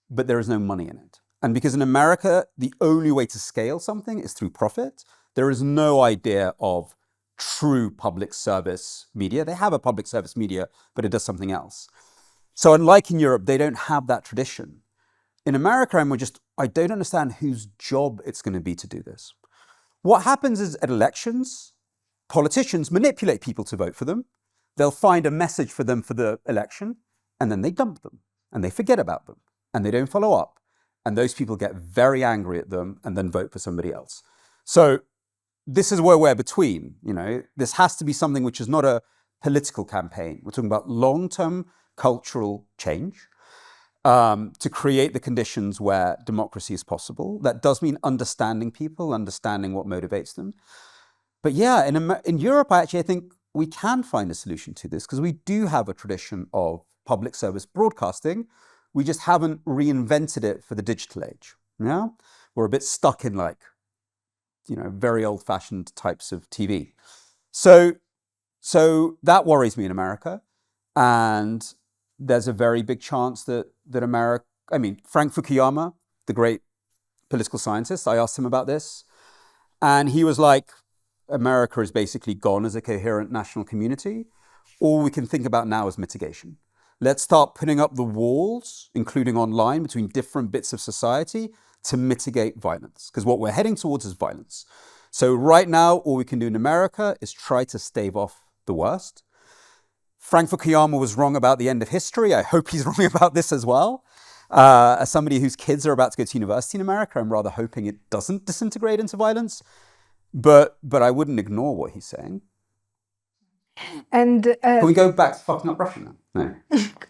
but there is no money in it. And because in America, the only way to scale something is through profit, there is no idea of true public service media. They have a public service media, but it does something else. So unlike in Europe, they don't have that tradition. In America, I don't understand whose job it's going to be to do this. What happens is at elections, politicians manipulate people to vote for them. They'll find a message for them for the election, and then they dump them, and they forget about them, and they don't follow up. And those people get very angry at them and then vote for somebody else. So this is where we're between. This has to be something which is not a political campaign. We're talking about long-term cultural change. To create the conditions where democracy is possible. That does mean understanding people, understanding what motivates them. But yeah, in Europe, I think we can find a solution to this because we do have a tradition of public service broadcasting. We just haven't reinvented it for the digital age. We're a bit stuck in very old-fashioned types of TV. So that worries me in America. And there's a very big chance that Frank Fukuyama, the great political scientist, I asked him about this, and he was like, America is basically gone as a coherent national community. All we can think about now is mitigation. Let's start putting up the walls, including online, between different bits of society to mitigate violence, because what we're heading towards is violence. So right now, all we can do in America is try to stave off the worst. Frank Fukuyama was wrong about the end of history. I hope he's wrong about this as well. As somebody whose kids are about to go to university in America, I'm rather hoping it doesn't disintegrate into violence. But I wouldn't ignore what he's saying. And can we go back to fucking up Russia now? No.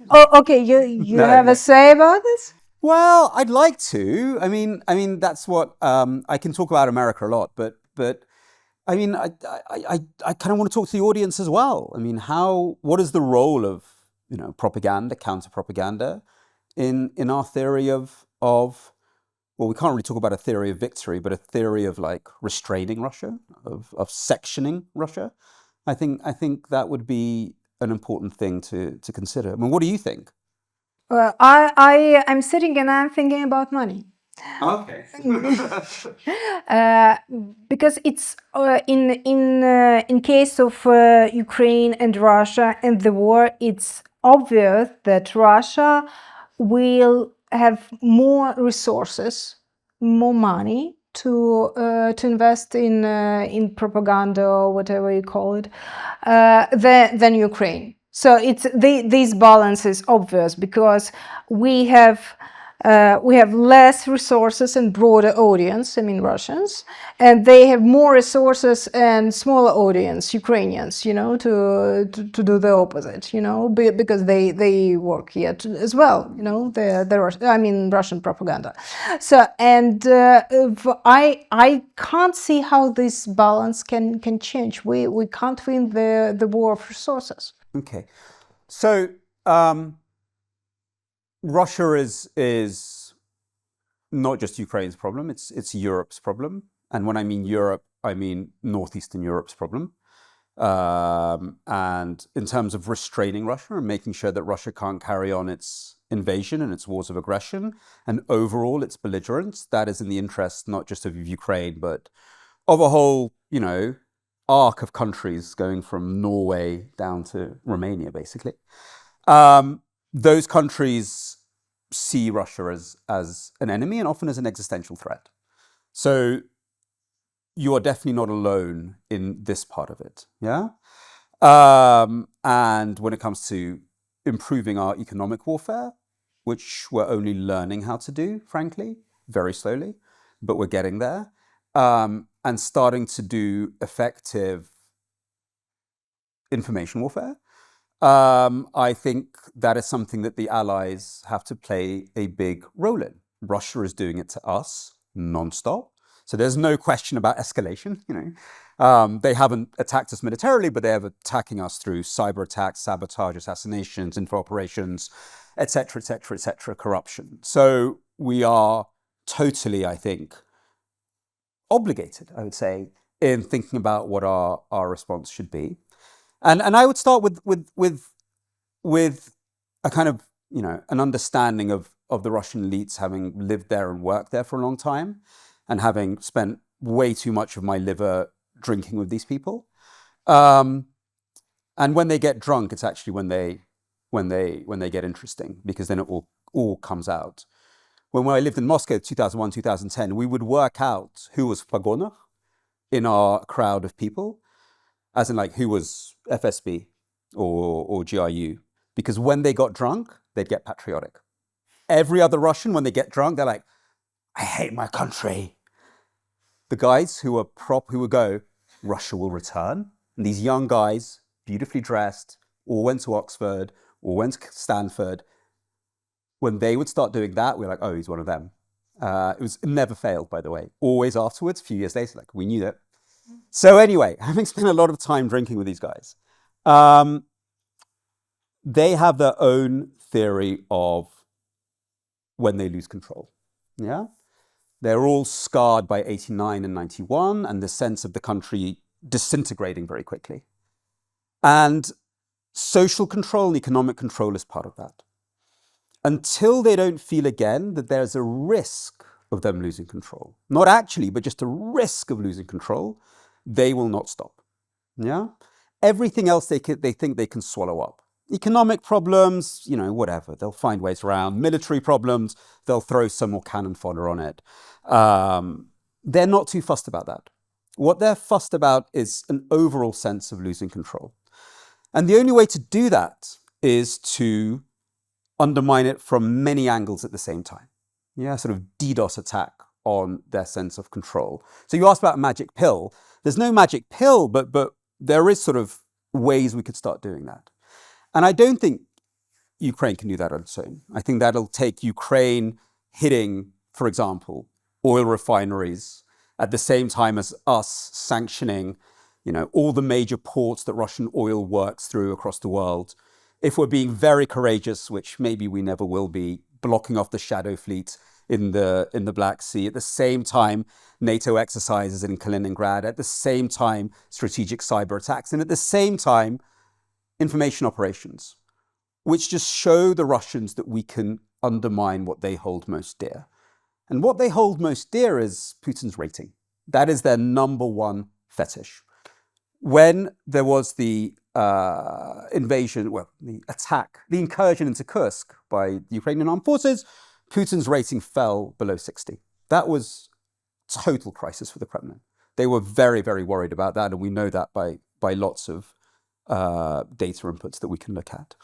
Oh, okay. You No, have no. a say about this? Well, I'd like to. I mean, that's what I can talk about America a lot, but I kind of want to talk to the audience as well. I mean, what is the role of propaganda, counter-propaganda, in our theory of well, we can't really talk about a theory of victory, but a theory of restraining Russia, of sectioning Russia. I think that would be an important thing to consider. I mean, what do you think? I'm sitting and I'm thinking about money. Okay. Because it's in case of Ukraine and Russia and the war, it's obvious that Russia will have more resources, more money to invest in propaganda or whatever you call it than Ukraine. So this balance is obvious because we have less resources and broader audience, Russians, and they have more resources and smaller audience, Ukrainians, to do the opposite, because they work here as well, Russian propaganda. So, and I can't see how this balance can change. We can't win the war of resources. Okay. So Russia is not just Ukraine's problem, it's Europe's problem. And when I mean Europe, I mean northeastern Europe's problem. And in terms of restraining Russia and making sure that Russia can't carry on its invasion and its wars of aggression and overall its belligerence, that is in the interest not just of Ukraine, but of a whole, arc of countries going from Norway down to Romania, basically. Those countries see Russia as an enemy and often as an existential threat. So you are definitely not alone in this part of it, yeah? And when it comes to improving our economic warfare, which we're only learning how to do, frankly, very slowly, but we're getting there, and starting to do effective information warfare, I think that is something that the Allies have to play a big role in. Russia is doing it to us nonstop. So there's no question about escalation. They haven't attacked us militarily, but they have attacking us through cyber attacks, sabotage, assassinations, info operations, etc., corruption. So we are totally, I think, obligated, I would say, in thinking about what our response should be. And I would start with a kind of, an understanding of the Russian elites, having lived there and worked there for a long time, and having spent way too much of my liver drinking with these people. And when they get drunk, it's actually when they get interesting, because then it all comes out. When I lived in Moscow, 2001, 2010, we would work out who was в погонах in our crowd of people, as in like who was FSB or GRU, because when they got drunk, they'd get patriotic. Every other Russian, when they get drunk, they're like, I hate my country. The guys who would go, Russia will return. And these young guys, beautifully dressed, all went to Oxford, all went to Stanford. When they would start doing that, we were like, oh, he's one of them. It never failed, by the way. Always afterwards, a few years later, like, we knew that. So anyway, having spent a lot of time drinking with these guys, they have their own theory of when they lose control. Yeah? They're all scarred by 89 and 91 and the sense of the country disintegrating very quickly. And social control and economic control is part of that. Until they don't feel again that there's a risk of them losing control, not actually, but just a risk of losing control, they will not stop. Yeah? Everything else they think they can swallow up. Economic problems, whatever, they'll find ways around. Military problems, they'll throw some more cannon fodder on it. They're not too fussed about that. What they're fussed about is an overall sense of losing control. And the only way to do that is to undermine it from many angles at the same time. Yeah, sort of DDoS attack on their sense of control. So you asked about a magic pill. There's no magic pill, but there is sort of ways we could start doing that. And I don't think Ukraine can do that on its own. I think that'll take Ukraine hitting, for example, oil refineries at the same time as us sanctioning, all the major ports that Russian oil works through across the world. If we're being very courageous, which maybe we never will be, blocking off the shadow fleet in the Black Sea. At the same time, NATO exercises in Kaliningrad. At the same time, strategic cyber attacks. And at the same time, information operations, which just show the Russians that we can undermine what they hold most dear. And what they hold most dear is Putin's rating. That is their number one fetish. When there was the incursion into Kursk by the Ukrainian armed forces, Putin's rating fell below 60. That was total crisis for the Kremlin. They were very, very worried about that, and we know that by lots of data inputs that we can look at.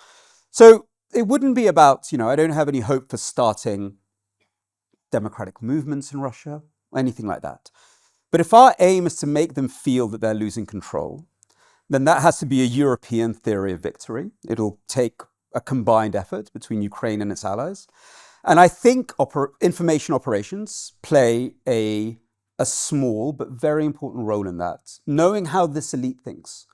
So it wouldn't be about, I don't have any hope for starting democratic movements in Russia, anything like that. But if our aim is to make them feel that they're losing control, then that has to be a European theory of victory. It'll take a combined effort between Ukraine and its allies. And I think information operations play a small but very important role in that, knowing how this elite thinks.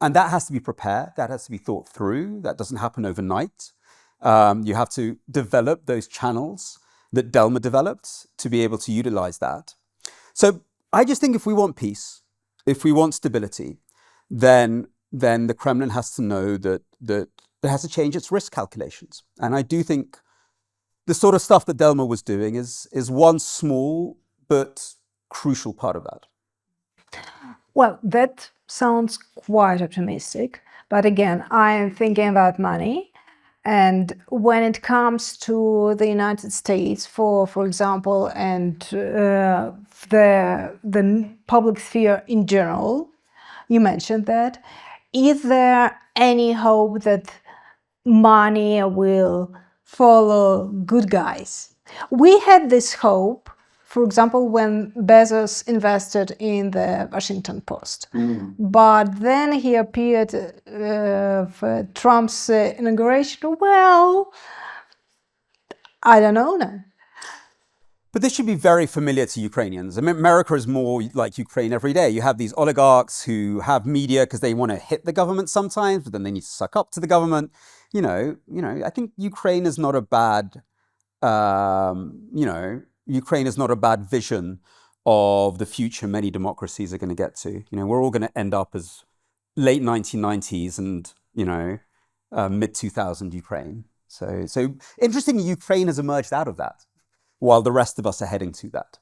And that has to be prepared. That has to be thought through. That doesn't happen overnight. You have to develop those channels that Delma developed to be able to utilize that. So I just think if we want peace, if we want stability, then the Kremlin has to know that it has to change its risk calculations. And I do think the sort of stuff that Delma was doing is one small but crucial part of that. Well, that sounds quite optimistic, but again, I am thinking about money. And when it comes to the United States, for example, and the public sphere in general, you mentioned that. Is there any hope that money will follow good guys? We had this hope, for example, when Bezos invested in the Washington Post. But then he appeared for Trump's inauguration. Well, I don't know now. But this should be very familiar to Ukrainians. I mean, America is more like Ukraine every day. You have these oligarchs who have media because they want to hit the government sometimes, but then they need to suck up to the government. I think Ukraine is not a bad, Ukraine is not a bad vision of the future many democracies are going to get to. We're all going to end up as late 1990s and, mid 2000 Ukraine. So interestingly, Ukraine has emerged out of that, while the rest of us are heading to that.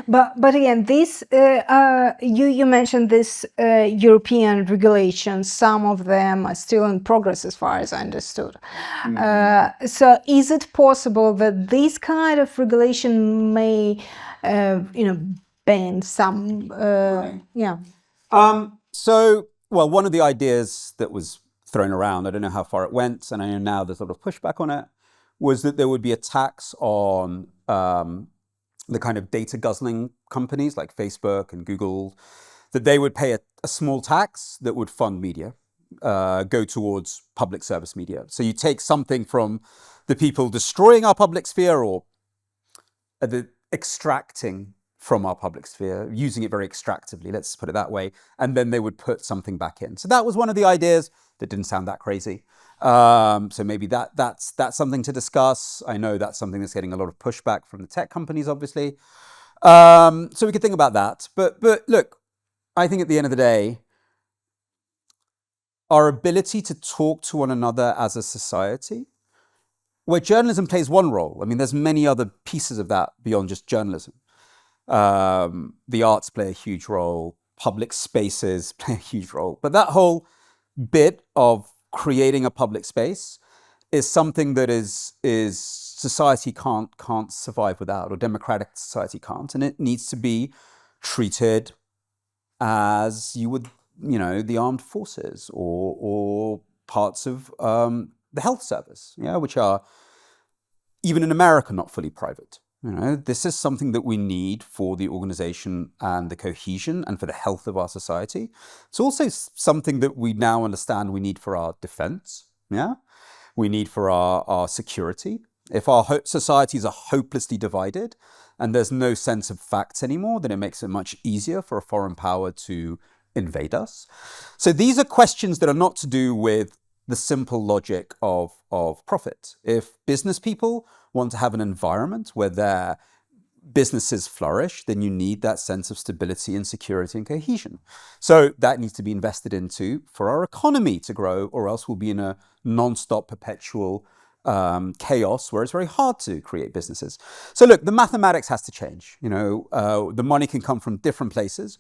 But again, this you mentioned this European regulations. Some of them are still in progress, as far as I understood. So, is it possible that this kind of regulation may, ban some? Yeah. Well, one of the ideas that was thrown around, I don't know how far it went, and I know now there's a lot of pushback on it, was that there would be a tax on the kind of data guzzling companies like Facebook and Google, that they would pay a small tax that would fund media, go towards public service media. So you take something from the people destroying our public sphere or extracting from our public sphere, using it very extractively, let's put it that way, and then they would put something back in. So that was one of the ideas. That didn't sound that crazy. So maybe that's something to discuss. I know that's something that's getting a lot of pushback from the tech companies, obviously. So we could think about that. But look, I think at the end of the day, our ability to talk to one another as a society, where journalism plays one role. I mean, there's many other pieces of that beyond just journalism. The arts play a huge role. Public spaces play a huge role. But that whole bit of creating a public space is something that is society can't survive without, or democratic society can't, and it needs to be treated as you would, the armed forces or parts of the health service, which are even in America not fully private. This is something that we need for the organization and the cohesion and for the health of our society. It's also something that we now understand we need for our defense. We need for our security. If our societies are hopelessly divided and there's no sense of facts anymore, then it makes it much easier for a foreign power to invade us. So these are questions that are not to do with the simple logic of profit. If business people want to have an environment where their businesses flourish, then you need that sense of stability and security and cohesion. So that needs to be invested into for our economy to grow, or else we'll be in a non-stop perpetual chaos where it's very hard to create businesses. So look, the mathematics has to change. The money can come from different places.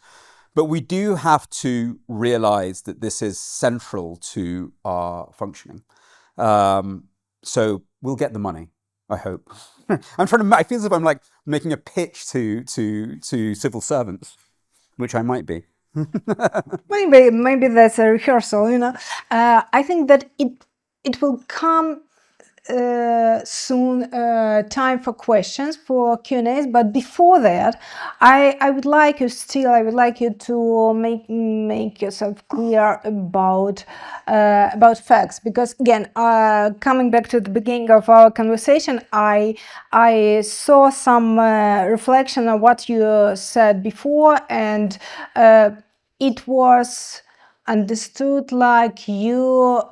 But we do have to realize that this is central to our functioning. So we'll get the money, I hope. I feel as if I'm like making a pitch to civil servants, which I might be. Maybe that's a rehearsal, I think that it will come soon, time for questions, for Q&As, but before that, I would like you to make yourself clear about facts, because again, coming back to the beginning of our conversation, I saw some reflection on what you said before, and it was understood like you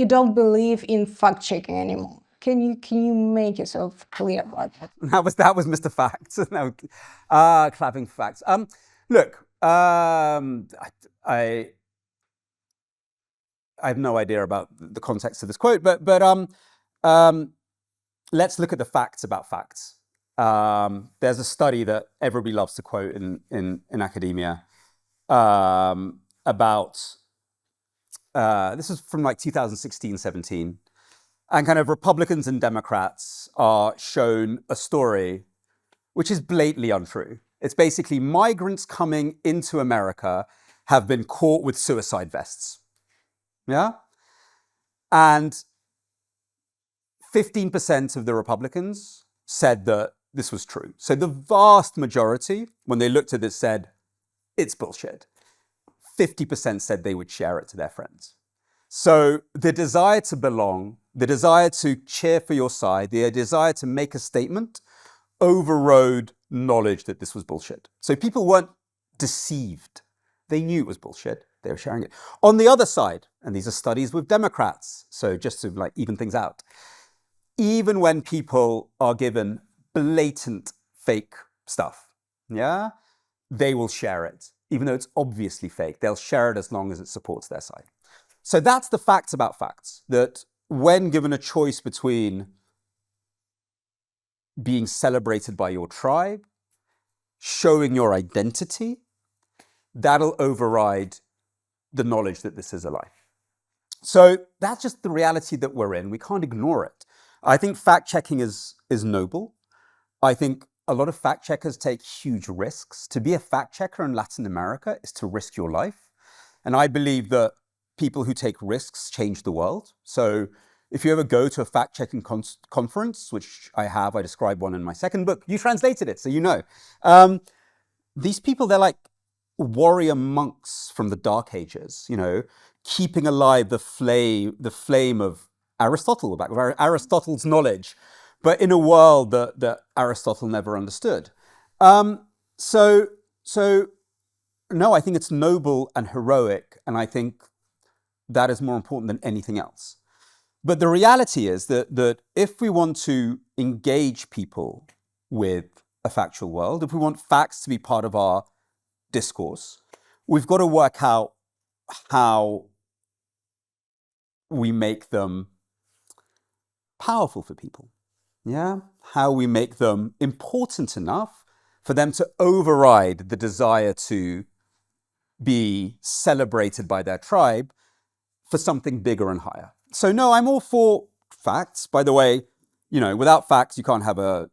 don't believe in fact checking anymore. Can you make yourself clear about that? That was Mr. Facts. No, clapping for facts. Look, I have no idea about the context of this quote, but let's look at the facts about facts. There's a study that everybody loves to quote in academia about this is from like 2016-17, and kind of Republicans and Democrats are shown a story which is blatantly untrue. It's basically migrants coming into America have been caught with suicide vests. Yeah? And 15% of the Republicans said that this was true. So the vast majority, when they looked at this, said, it's bullshit. 50% said they would share it to their friends. So the desire to belong, the desire to cheer for your side, the desire to make a statement overrode knowledge that this was bullshit. So people weren't deceived. They knew it was bullshit. They were sharing it. On the other side, and these are studies with Democrats, so just to like even things out, even when people are given blatant fake stuff, yeah, they will share it. Even though it's obviously fake, they'll share it as long as it supports their side. So that's the facts about facts, that when given a choice between being celebrated by your tribe, showing your identity, that'll override the knowledge that this is a lie. So that's just the reality that we're in. We can't ignore it. I think fact-checking is noble. I think a lot of fact-checkers take huge risks. To be a fact-checker in Latin America is to risk your life. And I believe that people who take risks change the world. So if you ever go to a fact-checking conference, which I described one in my second book, you translated it, so you know. These people, they're like warrior monks from the Dark Ages, you know, keeping alive the flame of Aristotle, Aristotle's knowledge, but in a world that Aristotle never understood. So no, I think it's noble and heroic, and I think that is more important than anything else. But the reality is that if we want to engage people with a factual world, if we want facts to be part of our discourse, we've got to work out how we make them powerful for people. Yeah? How we make them important enough for them to override the desire to be celebrated by their tribe for something bigger and higher. So no, I'm all for facts. By the way, you know, without facts, you can't have a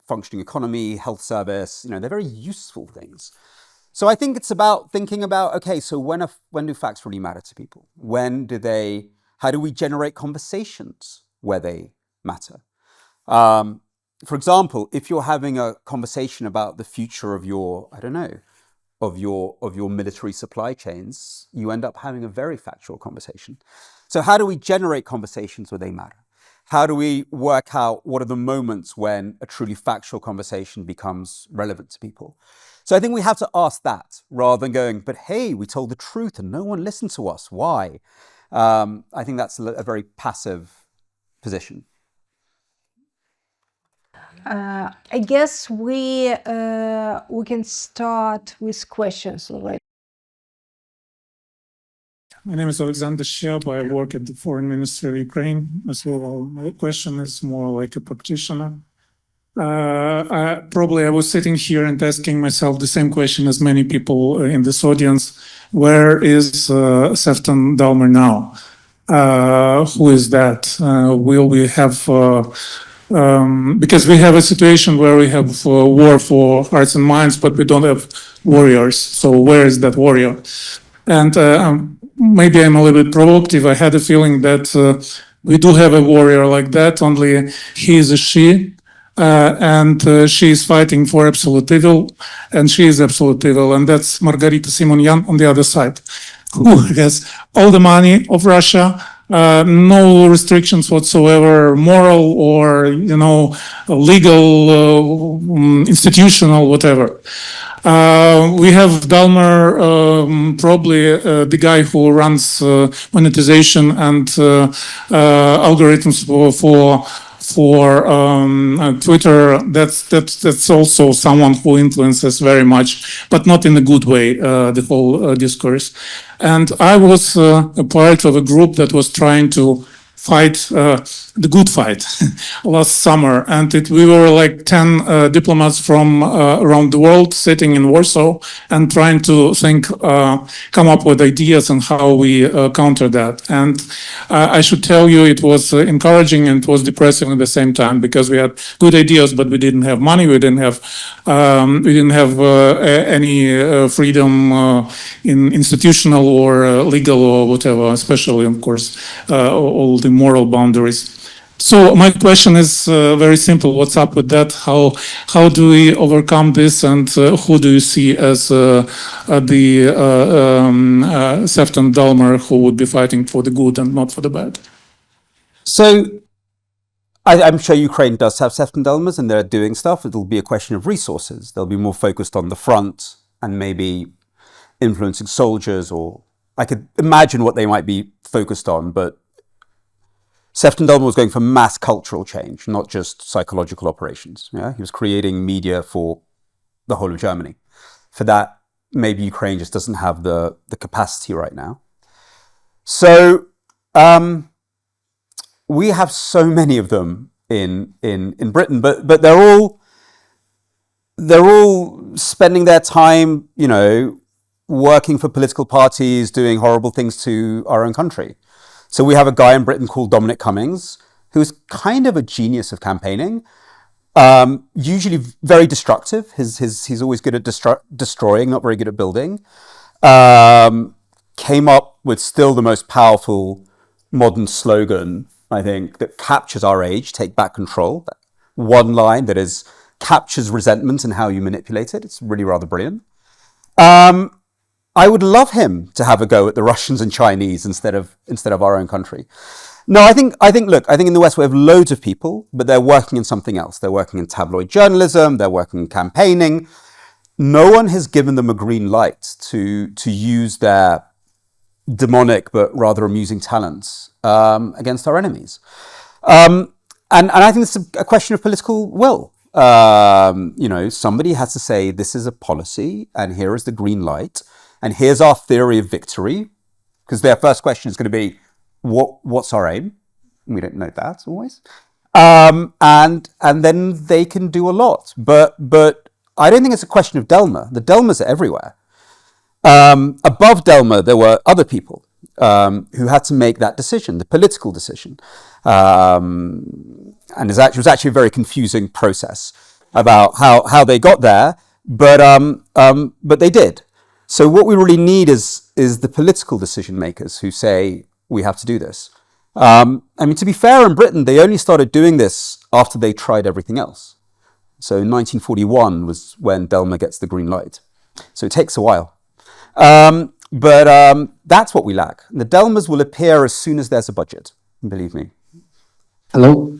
functioning economy, health service. You know, they're very useful things. So I think it's about thinking about, okay, so when do facts really matter to people? How do we generate conversations where they matter? For example, if you're having a conversation about the future of your military supply chains, you end up having a very factual conversation. So how do we generate conversations where they matter? How do we work out what are the moments when a truly factual conversation becomes relevant to people? So I think we have to ask that rather than going, but hey, we told the truth and no one listened to us. Why? I think that's a very passive position. I guess we can start with questions already. My name is Alexander Sheb. I work at the Foreign Ministry of Ukraine. So my question is more like a practitioner. I was sitting here and asking myself the same question as many people in this audience. Where is Sefton Dalmer now? Who is that? Will we have... because we have a situation where we have war for hearts and minds, but we don't have warriors. So where is that warrior? And maybe I'm a little bit provocative. I had a feeling that we do have a warrior like that, only he is a she, and she is fighting for absolute evil, and she is absolute evil, and that's Margarita Simonyan on the other side, who has all the money of Russia, no restrictions whatsoever, moral or legal, institutional, whatever. We have Dalmer, probably the guy who runs monetization and algorithms for Twitter. That's also someone who influences very much, but not in a good way, the whole discourse. And I was a part of a group that was trying to fight the good fight last summer, and we were like 10 diplomats from around the world sitting in Warsaw and trying to come up with ideas on how we counter that. And I should tell you, it was encouraging and it was depressing at the same time, because we had good ideas, but we didn't have money, we didn't have any freedom in institutional or legal or whatever, especially, of course, all the moral boundaries. So my question is very simple. What's up with that? How do we overcome this? And who do you see as the Sefton Dalmer who would be fighting for the good and not for the bad? So I'm sure Ukraine does have Sefton Dalmers and they're doing stuff. It'll be a question of resources. They'll be more focused on the front and maybe influencing soldiers, or I could imagine what they might be focused on, but Sefton Dalmer was going for mass cultural change, not just psychological operations. Yeah? He was creating media for the whole of Germany. For that, maybe Ukraine just doesn't have the capacity right now. So we have so many of them in Britain, but they're all spending their time, working for political parties, doing horrible things to our own country. So we have a guy in Britain called Dominic Cummings, who's kind of a genius of campaigning, usually very destructive. He's always good at destroying, not very good at building. Came up with still the most powerful modern slogan, I think, that captures our age: take back control. One line that captures resentment and how you manipulate it. It's really rather brilliant. I would love him to have a go at the Russians and Chinese instead of our own country. No, I think in the West we have loads of people, but they're working in something else. They're working in tabloid journalism. They're working in campaigning. No one has given them a green light to use their demonic but rather amusing talents against our enemies. And I think it's a question of political will. Somebody has to say, this is a policy, and here is the green light. And here's our theory of victory, because their first question is going to be, what's our aim? We don't know that always. And then they can do a lot. But I don't think it's a question of Delmer. The Delmers are everywhere. Above Delmer, there were other people who had to make that decision, the political decision. And it was actually a very confusing process about how they got there, but they did. So what we really need is the political decision makers who say, we have to do this. To be fair, in Britain, they only started doing this after they tried everything else. So 1941 was when Delmer gets the green light. So it takes a while. But that's what we lack. The Delmers will appear as soon as there's a budget, believe me. Hello,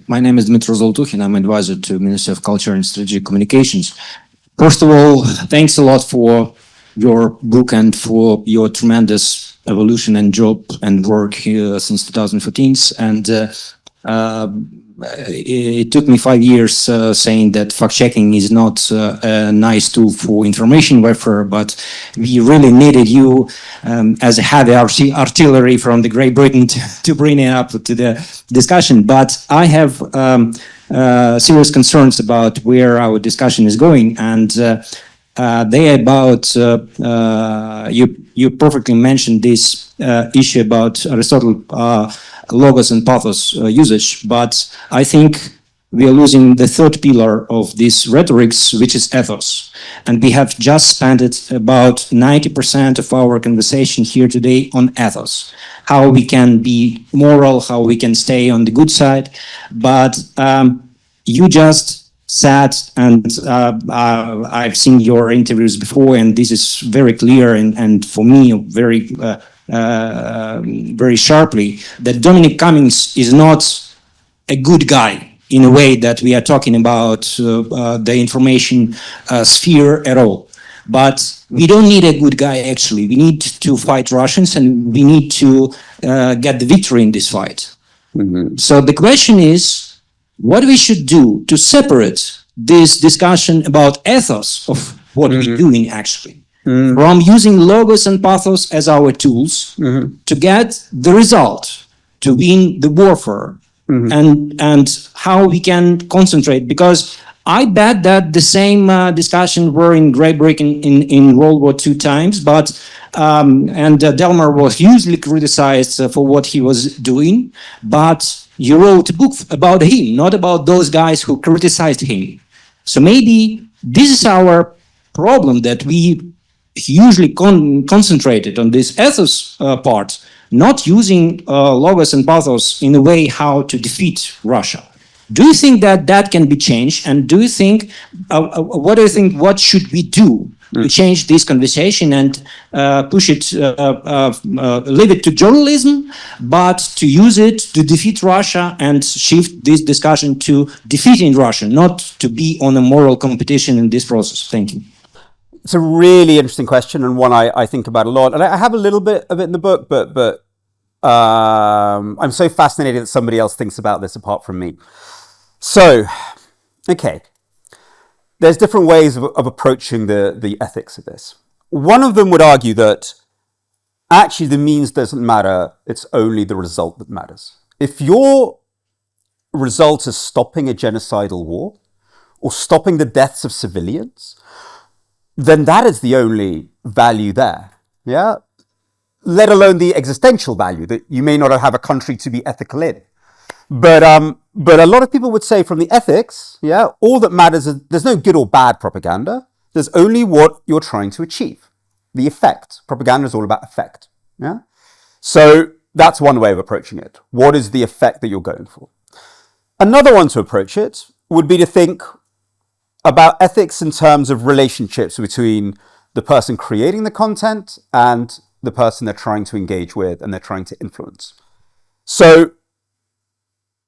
my name is Dmitry Zolotukhin. I'm advisor to Ministry of Culture and Strategic Communications. First of all, thanks a lot for your book and for your tremendous evolution and job and work here since 2014. And it took me 5 years saying that fact-checking is not a nice tool for information warfare, but we really needed you as a heavy artillery from the Great Britain to bring it up to the discussion. But I have serious concerns about where our discussion is going, and they about you perfectly mentioned this issue about Aristotle logos and pathos usage, but I think we are losing the third pillar of this rhetorics, which is ethos. And we have just spent about 90% of our conversation here today on ethos, how we can be moral, how we can stay on the good side. But you just said, and I've seen your interviews before, and this is very clear and for me very very sharply, that Dominic Cummings is not a good guy. in a way that we are talking about the information sphere at all. But we don't need a good guy, actually. We need to fight Russians, and we need to get the victory in this fight. So the question is, what we should do to separate this discussion about ethos of what we're doing, actually, from using logos and pathos as our tools to get the result, to win the warfare, and how we can concentrate. Because I bet that the same discussion were in Great Britain in World War II times, but Delmar was hugely criticized for what he was doing, but you wrote a book about him, not about those guys who criticized him. So maybe this is our problem, that we usually concentrated on this ethos part, not using logos and pathos in a way how to defeat Russia. Do you think that that can be changed? And do you think, what do you think, what should we do to change this conversation and push it, leave it to journalism, but to use it to defeat Russia and shift this discussion to defeating Russia, not to be on a moral competition in this process? Thank you. It's a really interesting question, and one I think about a lot. And I have a little bit of it in the book, but I'm so fascinated that somebody else thinks about this apart from me. So, okay, there's different ways of approaching the ethics of this. One of them would argue that actually the means doesn't matter, it's only the result that matters. If your result is stopping a genocidal war or stopping the deaths of civilians, then that is the only value there, yeah? Let alone the existential value that you may not have a country to be ethical in. But a lot of people would say from the ethics, yeah, all that matters is there's no good or bad propaganda. There's only what you're trying to achieve, the effect. Propaganda is all about effect, yeah? So that's one way of approaching it. What is the effect that you're going for? Another one to approach it would be to think about ethics in terms of relationships between the person creating the content and the person they're trying to engage with and they're trying to influence. So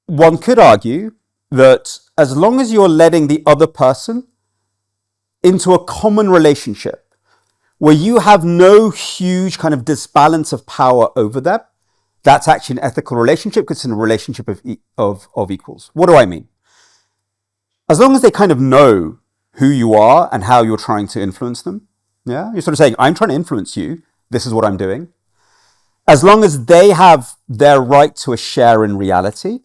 one could argue that as long as you're letting the other person into a common relationship where you have no huge kind of disbalance of power over them, that's actually an ethical relationship because it's a relationship of equals. What do I mean? As long as they kind of know who you are and how you're trying to influence them, yeah, you're sort of saying, I'm trying to influence you, this is what I'm doing. As long as they have their right to a share in reality,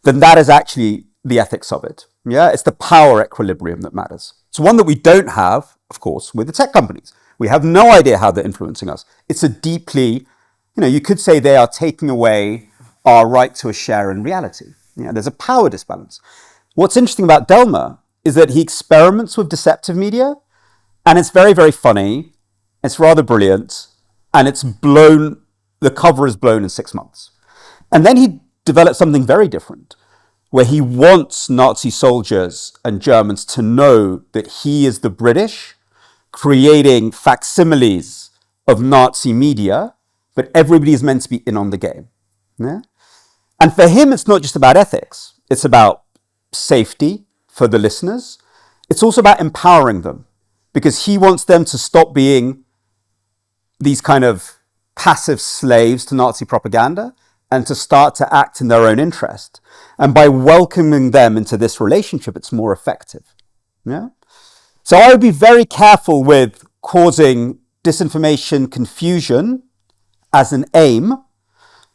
then that is actually the ethics of it. Yeah, it's the power equilibrium that matters. It's one that we don't have, of course, with the tech companies. We have no idea how they're influencing us. It's a deeply, you could say they are taking away our right to a share in reality. Yeah, there's a power disbalance. What's interesting about Delmar is that he experiments with deceptive media, and it's very, very funny. It's rather brilliant, and the cover is blown in 6 months. And then he developed something very different, where he wants Nazi soldiers and Germans to know that he is the British creating facsimiles of Nazi media, but everybody is meant to be in on the game. Yeah? And for him, it's not just about ethics. It's about safety for the listeners. It's also about empowering them, because he wants them to stop being these kind of passive slaves to Nazi propaganda and to start to act in their own interest. And by welcoming them into this relationship, it's more effective. Yeah? So I would be very careful with causing disinformation, confusion as an aim,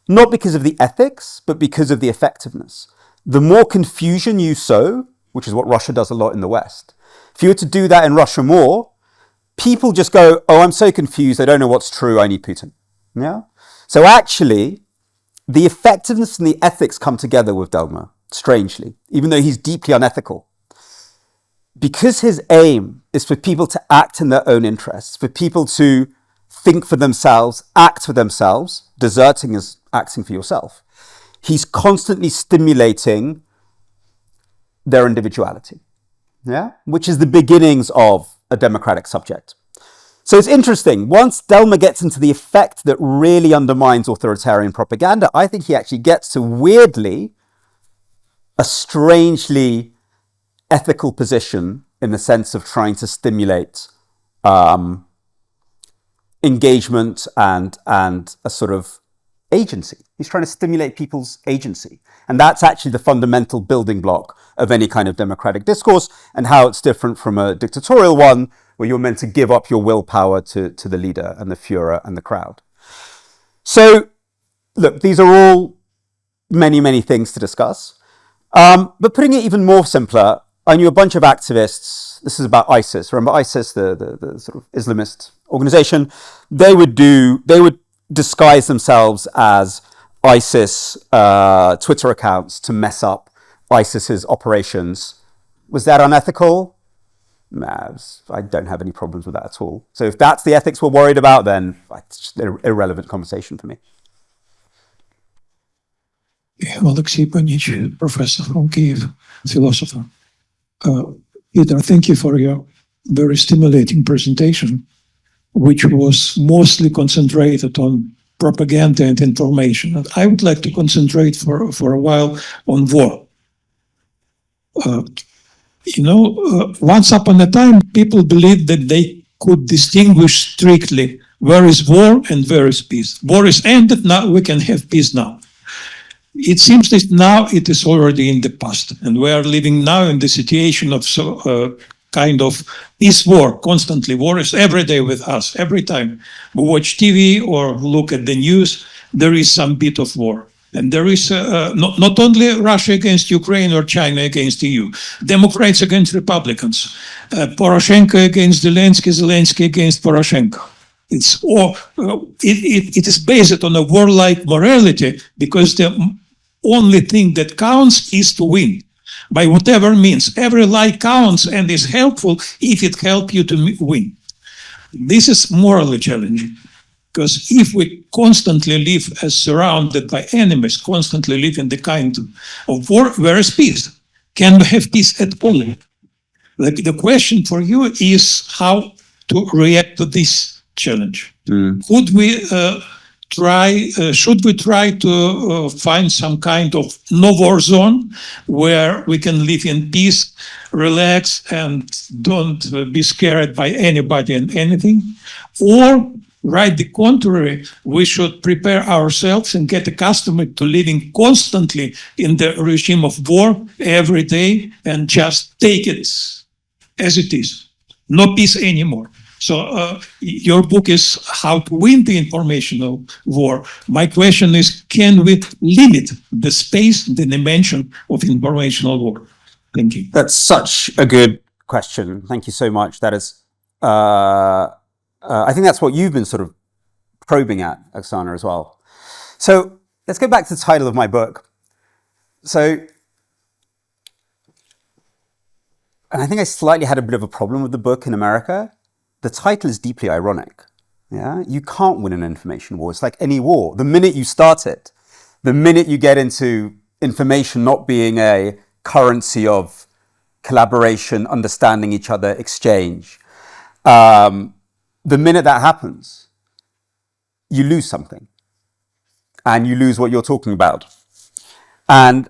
not because of the ethics, but because of the effectiveness. The more confusion you sow, which is what Russia does a lot in the West, if you were to do that in Russia more, people just go, oh, I'm so confused, I don't know what's true, I need Putin. Yeah? So actually, the effectiveness and the ethics come together with Delmar, strangely, even though he's deeply unethical. Because his aim is for people to act in their own interests, for people to think for themselves, act for themselves, deserting is acting for yourself. He's constantly stimulating their individuality, yeah, which is the beginnings of a democratic subject. So it's interesting. Once Delmar gets into the effect that really undermines authoritarian propaganda, I think he actually gets to weirdly a strangely ethical position in the sense of trying to stimulate engagement and a sort of agency. He's trying to stimulate people's agency. And that's actually the fundamental building block of any kind of democratic discourse, and how it's different from a dictatorial one where you're meant to give up your willpower to the leader and the Führer and the crowd. So, look, these are all many, many things to discuss. But putting it even more simpler, I knew a bunch of activists. This is about ISIS. Remember ISIS, the sort of Islamist organization? They would disguise themselves as ISIS Twitter accounts to mess up ISIS's operations. Was that unethical? Nah, I don't have any problems with that at all. So if that's the ethics we're worried about, then it's just an irrelevant conversation for me. Alexei Panich, professor from Kyiv, philosopher. Peter, thank you for your very stimulating presentation, which was mostly concentrated on propaganda and information. And I would like to concentrate for a while on war. Once upon a time, people believed that they could distinguish strictly where is war and where is peace. War is ended, now we can have peace now. It seems that now it is already in the past, and we are living now in the situation of kind of peace war, constantly. War is every day with us. Every time we watch TV or look at the news, there is some bit of war. And there is not only Russia against Ukraine or China against EU, Democrats against Republicans, Poroshenko against Zelensky, Zelensky against Poroshenko. It is based on a warlike morality, because the only thing that counts is to win by whatever means. Every lie counts and is helpful if it helps you to win. This is morally challenging, because if we constantly live as surrounded by enemies, constantly live in the kind of war, where is peace? Can we have peace at all? Like, the question for you is how to react to this challenge. Should we try to find some kind of no-war zone where we can live in peace, relax, and don't be scared by anybody and anything? Or, right the contrary, we should prepare ourselves and get accustomed to living constantly in the regime of war every day and just take it as it is. No peace anymore. So your book is How to Win the Informational War. My question is, can we limit the space, the dimension of informational war? Thank you. That's such a good question. Thank you so much. That is, I think that's what you've been sort of probing at, Oksana, as well. So let's go back to the title of my book. So, and I think I slightly had a bit of a problem with the book in America. The title is deeply ironic. Yeah, you can't win an information war. It's like any war. The minute you start it, the minute you get into information not being a currency of collaboration, understanding each other, exchange, the minute that happens, you lose something, and you lose what you're talking about. And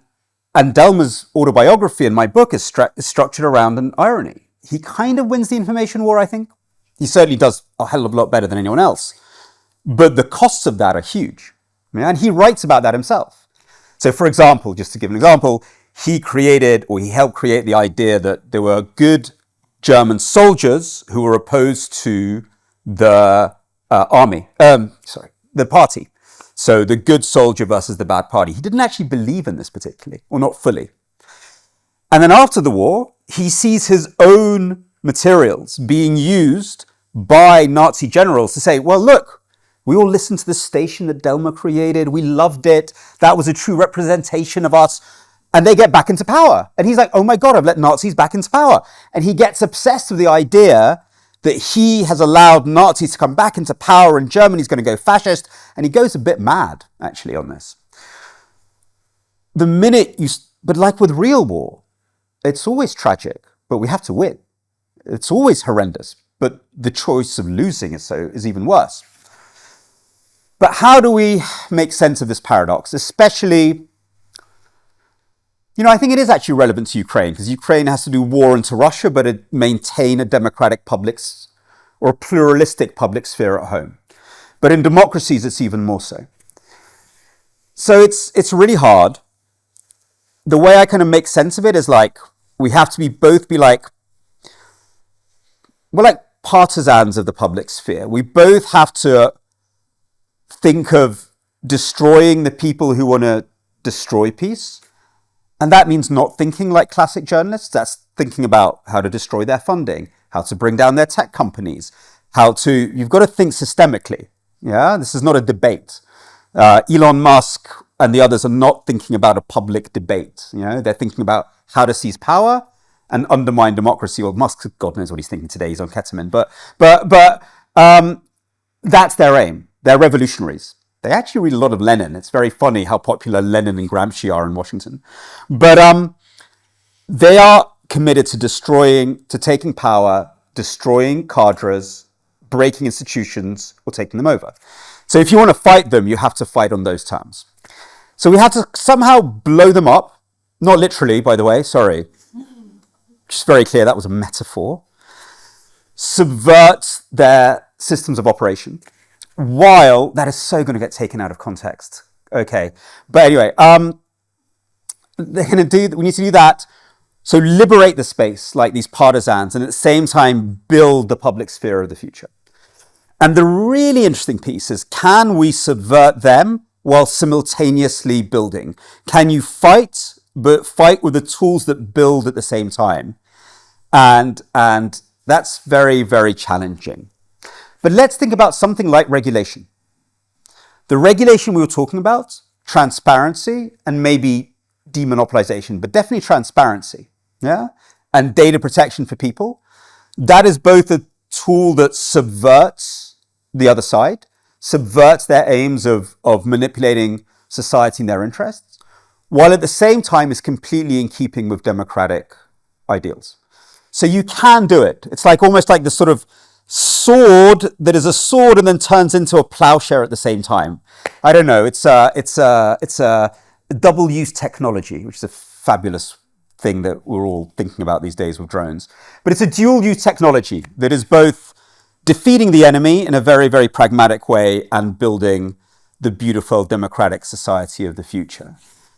Delma's autobiography in my book is structured around an irony. He kind of wins the information war, I think. He certainly does a hell of a lot better than anyone else. But the costs of that are huge. And he writes about that himself. So, for example, just to give an example, he helped create the idea that there were good German soldiers who were opposed to the the party. So the good soldier versus the bad party. He didn't actually believe in this particularly, or not fully. And then after the war, he sees his own materials being used by Nazi generals to say, well, look, we all listened to the station that Delma created. We loved it. That was a true representation of us. And they get back into power. And he's like, oh my God, I've let Nazis back into power. And he gets obsessed with the idea that he has allowed Nazis to come back into power and Germany's going to go fascist. And he goes a bit mad, actually, on this. But like with real war, it's always tragic, but we have to win. It's always horrendous, but the choice of losing is even worse. But how do we make sense of this paradox, especially I think it is actually relevant to Ukraine because Ukraine has to do war into Russia, but it maintain a democratic or a pluralistic public sphere at home. But in democracies, it's even more so. So it's really hard. The way I kind of make sense of it is like we have to be like we're like partisans of the public sphere. We both have to think of destroying the people who want to destroy peace. And that means not thinking like classic journalists. That's thinking about how to destroy their funding, how to bring down their tech companies, you've got to think systemically. Yeah, this is not a debate. Elon Musk and the others are not thinking about a public debate. They're thinking about how to seize power and undermine democracy. Well, Musk, God knows what he's thinking today. He's on ketamine, but that's their aim. They're revolutionaries. They actually read a lot of Lenin. It's very funny how popular Lenin and Gramsci are in Washington. But they are committed to taking power, destroying cadres, breaking institutions, or taking them over. So if you want to fight them, you have to fight on those terms. So we have to somehow blow them up. Not literally, by the way, sorry. Just very clear, that was a metaphor. Subvert their systems of operation. While that is so going to get taken out of context. Okay. But anyway, we need to do that. So liberate the space like these partisans and at the same time build the public sphere of the future. And the really interesting piece is, can we subvert them while simultaneously building? Can you fight, but fight with the tools that build at the same time? And that's very, very challenging. But let's think about something like regulation. The regulation we were talking about, transparency and maybe demonopolization, but definitely transparency, yeah, and data protection for people. That is both a tool that subverts the other side, subverts their aims of manipulating society in their interests, while at the same time is completely in keeping with democratic ideals. So you can do it. It's like almost like the sort of sword that is a sword and then turns into a plowshare at the same time. I don't know. It's a double-use technology, which is a fabulous thing that we're all thinking about these days with drones. But it's a dual-use technology that is both defeating the enemy in a very, very pragmatic way and building the beautiful democratic society of the future.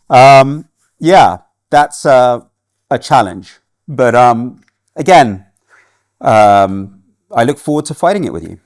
Yeah, that's a challenge. But again, I look forward to fighting it with you.